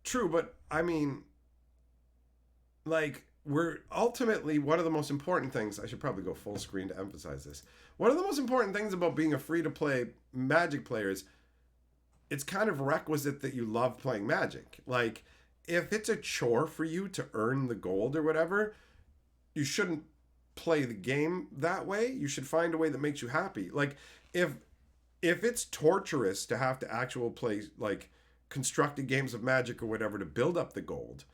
True, but I mean, like, we're ultimately, one of the most important things, I should probably go full screen to emphasize this. One of the most important things about being a free-to-play Magic player is it's kind of requisite that you love playing Magic. Like, if it's a chore for you to earn the gold or whatever, you shouldn't play the game that way. You should find a way that makes you happy. Like, if it's torturous to have to actually play, like, constructed games of Magic or whatever to build up the gold,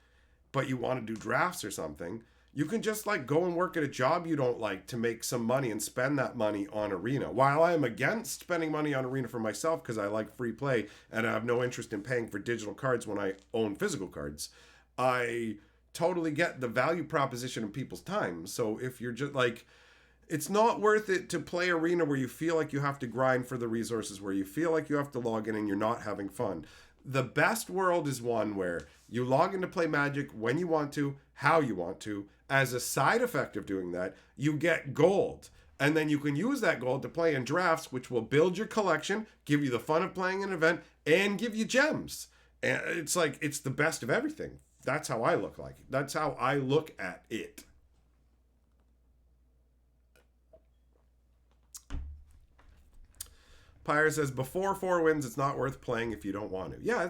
but you want to do drafts or something, you can just like go and work at a job you don't like to make some money and spend that money on Arena. While I am against spending money on Arena for myself because I like free play and I have no interest in paying for digital cards when I own physical cards, I totally get the value proposition of people's time. So if you're just like, it's not worth it to play Arena where you feel like you have to grind for the resources, where you feel like you have to log in and you're not having fun. The best world is one where you log in to play Magic when you want to, how you want to. As a side effect of doing that, you get gold. And then you can use that gold to play in drafts, which will build your collection, give you the fun of playing an event, and give you gems. And it's like, it's the best of everything. That's how I look like it. That's how I look at it. Pyre says, before 4 wins, it's not worth playing if you don't want to. Yeah,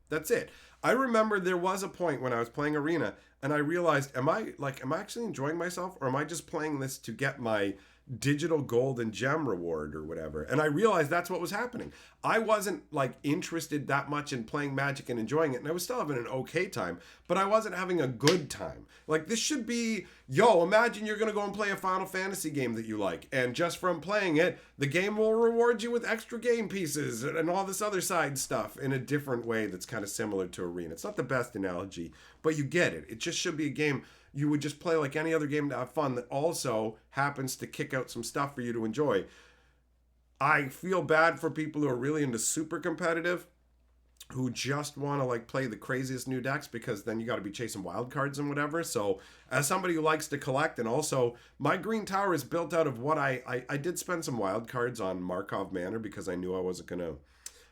that's it. I remember there was a point when I was playing Arena and I realized, am I actually enjoying myself, or am I just playing this to get my digital gold and gem reward or whatever? And I realized that's what was happening. I wasn't like interested that much in playing Magic and enjoying it, and I was still having an okay time, but I wasn't having a good time. Like, this should be, imagine you're going to go and play a Final Fantasy game that you like, and just from playing it, the game will reward you with extra game pieces and all this other side stuff in a different way that's kind of similar to Arena. It's not the best analogy, but you get it. It just should be a game you would just play like any other game to have fun that also happens to kick out some stuff for you to enjoy. I feel bad for people who are really into super competitive, who just want to like play the craziest new decks, because then you got to be chasing wild cards and whatever. So as somebody who likes to collect, and also my green tower is built out of what I did spend some wild cards on Markov Manor because I knew I wasn't going to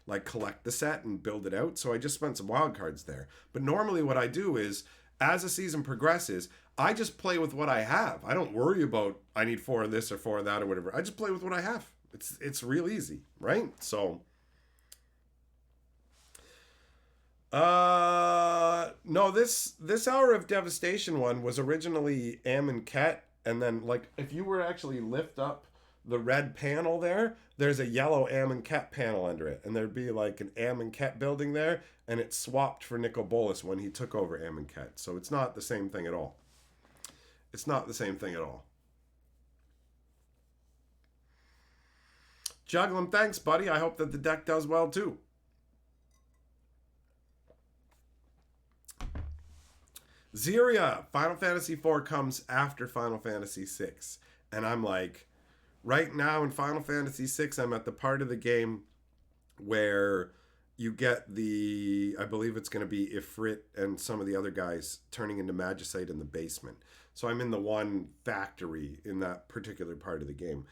like collect the set and build it out. So I just spent some wild cards there. But normally what I do is, as a season progresses, I just play with what I have. I don't worry about I need 4 of this or 4 of that or whatever. I just play with what I have. It's real easy, right? So no, this Hour of Devastation one was originally Am and Ket, and then like if you were to actually lift up the red panel there, there's a yellow Am and Ket panel under it, and there'd be like an Am and Ket building there, and it swapped for Nicol Bolas when he took over Am and Ket. So it's not the same thing at all. It's not the same thing at all. Juggling, thanks, buddy. I hope that the deck does well too. Ziria, Final Fantasy IV comes after Final Fantasy VI. And I'm like, right now in Final Fantasy VI, I'm at the part of the game where you get the, I believe it's going to be Ifrit and some of the other guys turning into Magicite in the basement. So I'm in the one factory in that particular part of the game.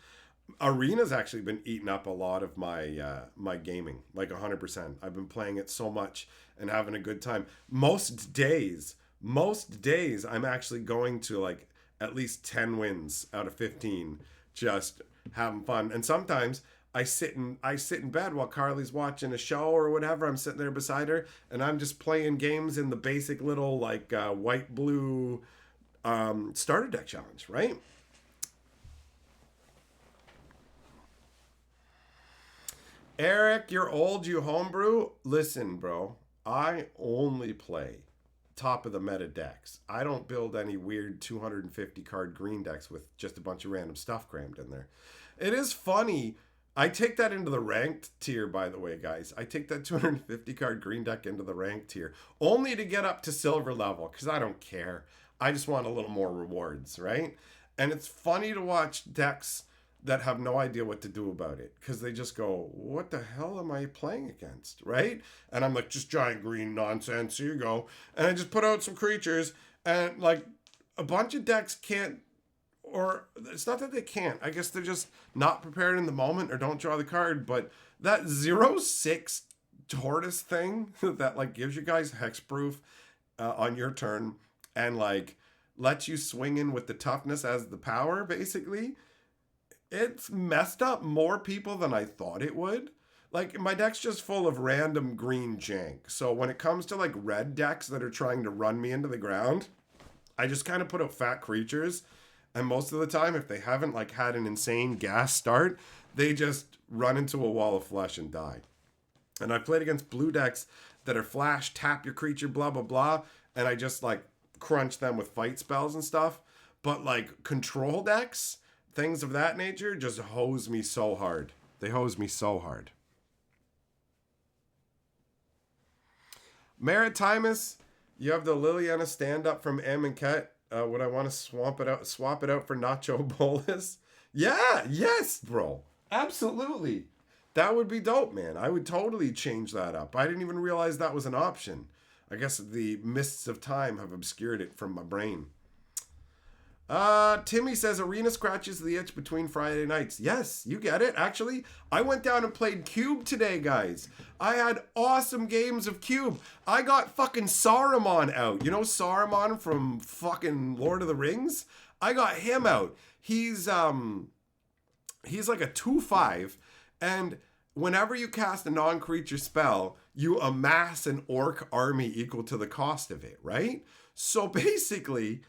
Arena's actually been eating up a lot of my gaming, like 100%. I've been playing it so much and having a good time. Most days I'm actually going to like at least 10 wins out of 15, just having fun. And sometimes I sit in bed while Carly's watching a show or whatever. I'm sitting there beside her and I'm just playing games in the basic little like white blue starter deck challenge, right? Eric, you're old, you homebrew. Listen, bro, I only play top of the meta decks. I don't build any weird 250 card green decks with just a bunch of random stuff crammed in there. It is funny. I take that into the ranked tier, by the way, guys. I take that 250 card green deck into the ranked tier only to get up to silver level because I don't care. I just want a little more rewards, right? And it's funny to watch decks that have no idea what to do about it because they just go, what the hell am I playing against, right? And I'm like, just giant green nonsense, here you go. And I just put out some creatures and like a bunch of decks can't, or it's not that they can't, I guess they're just not prepared in the moment or don't draw the card, but that 0/6 tortoise thing that like gives you guys hexproof on your turn and like lets you swing in with the toughness as the power basically, it's messed up more people than I thought it would. Like, my deck's just full of random green jank. So when it comes to, like, red decks that are trying to run me into the ground, I just kind of put out fat creatures. And most of the time, if they haven't, like, had an insane gas start, they just run into a wall of flesh and die. And I've played against blue decks that are flash, tap your creature, blah, blah, blah. And I just, like, crunch them with fight spells and stuff. But, like, control decks, things of that nature just hose me so hard. They hose me so hard. Maritimus, you have the Liliana stand-up from Am and Ket. Would I want to swap it out for Nacho Bolas? Yeah, yes, bro. Absolutely. That would be dope, man. I would totally change that up. I didn't even realize that was an option. I guess the mists of time have obscured it from my brain. Timmy says Arena scratches the itch between Friday nights. Yes, you get it. Actually, I went down and played Cube today, guys. I had awesome games of Cube. I got fucking Saruman out. You know Saruman from fucking Lord of the Rings? I got him out. He's like a 2/5, and whenever you cast a non-creature spell, you amass an orc army equal to the cost of it, right? So basically,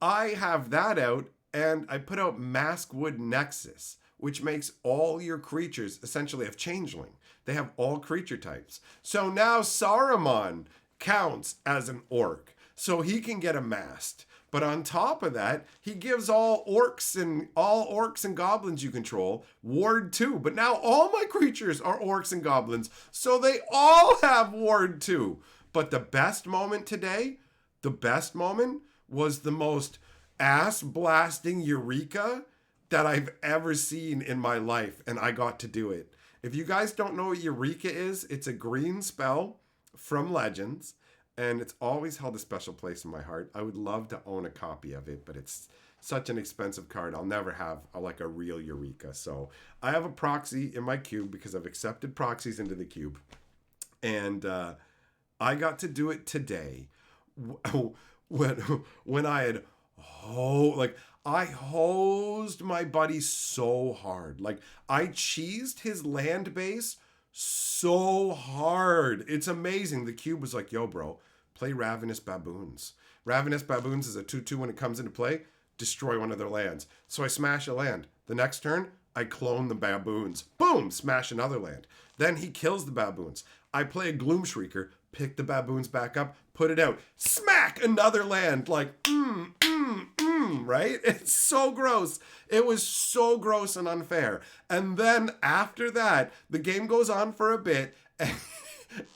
I have that out, and I put out Maskwood Nexus, which makes all your creatures essentially a changeling. They have all creature types. So now Saruman counts as an orc, so he can get amassed. But on top of that, he gives all orcs and goblins you control Ward 2. But now all my creatures are orcs and goblins, so they all have Ward 2. But the best moment today, was the most ass-blasting Eureka that I've ever seen in my life, and I got to do it. If you guys don't know what Eureka is, it's a green spell from Legends, and it's always held a special place in my heart. I would love to own a copy of it, but it's such an expensive card. I'll never have a real Eureka. So I have a proxy in my cube because I've accepted proxies into the cube, and I got to do it today. When I had I hosed my buddy so hard. Like, I cheesed his land base so hard. It's amazing. The cube was like, yo, bro, play Ravenous Baboons. Ravenous Baboons is a 2-2 when it comes into play. Destroy one of their lands. So I smash a land. The next turn, I clone the baboons. Boom! Smash another land. Then he kills the baboons. I play a Gloom Shrieker, pick the baboons back up, put it out. Smack! Another land. Like, right? It's so gross. It was so gross and unfair. And then after that, the game goes on for a bit,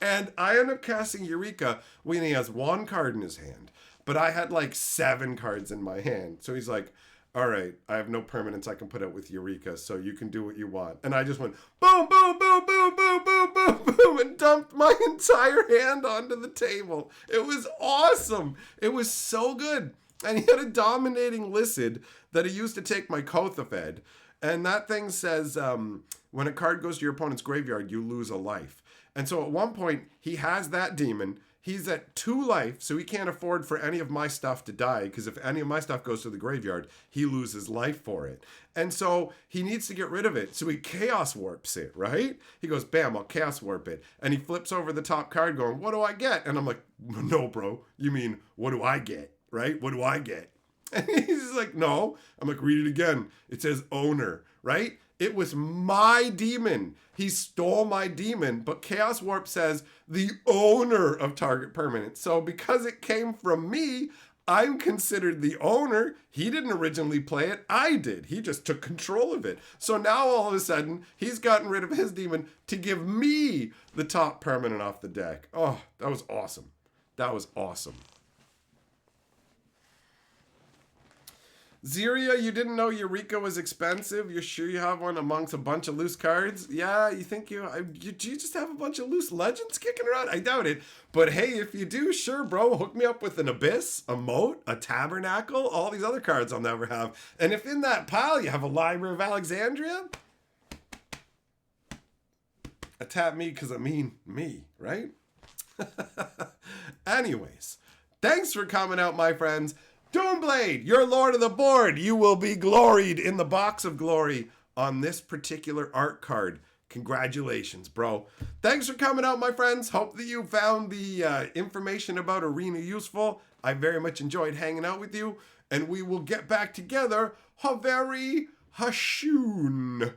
and I end up casting Eureka when he has one card in his hand. But I had like 7 cards in my hand. So he's like, all right, I have no permanents I can put out with Eureka, so you can do what you want. And I just went boom, boom, boom, boom, boom, boom, boom, boom, and dumped my entire hand onto the table. It was awesome. It was so good. And he had a dominating Lycid that he used to take my Kothafed. And that thing says, when a card goes to your opponent's graveyard, you lose a life. And so at one point, he has that demon. He's at 2 life, so he can't afford for any of my stuff to die, because if any of my stuff goes to the graveyard, he loses life for it. And so he needs to get rid of it. So he Chaos Warps it, right? He goes, bam, I'll Chaos Warp it. And he flips over the top card going, what do I get? And I'm like, no, bro. You mean, what do I get, right? What do I get? And he's like, no. I'm like, read it again. It says owner, right? It was my demon. He stole my demon, but Chaos Warp says the owner of target permanent. So because it came from me, I'm considered the owner. He didn't originally play it. I did. He just took control of it. So now all of a sudden, he's gotten rid of his demon to give me the top permanent off the deck. Oh, that was awesome. That was awesome. Ziria, you didn't know Eureka was expensive? You're sure you have one amongst a bunch of loose cards? Yeah, you think do you just have a bunch of loose legends kicking around? I doubt it. But hey, if you do, sure, bro, hook me up with an Abyss, a Moat, a Tabernacle, all these other cards I'll never have. And if in that pile you have a Library of Alexandria, tap me because I mean me, right? Anyways, thanks for coming out, my friends. Doomblade, you're Lord of the Board. You will be gloried in the box of glory on this particular art card. Congratulations, bro. Thanks for coming out, my friends. Hope that you found the information about Arena useful. I very much enjoyed hanging out with you, and we will get back together very soon.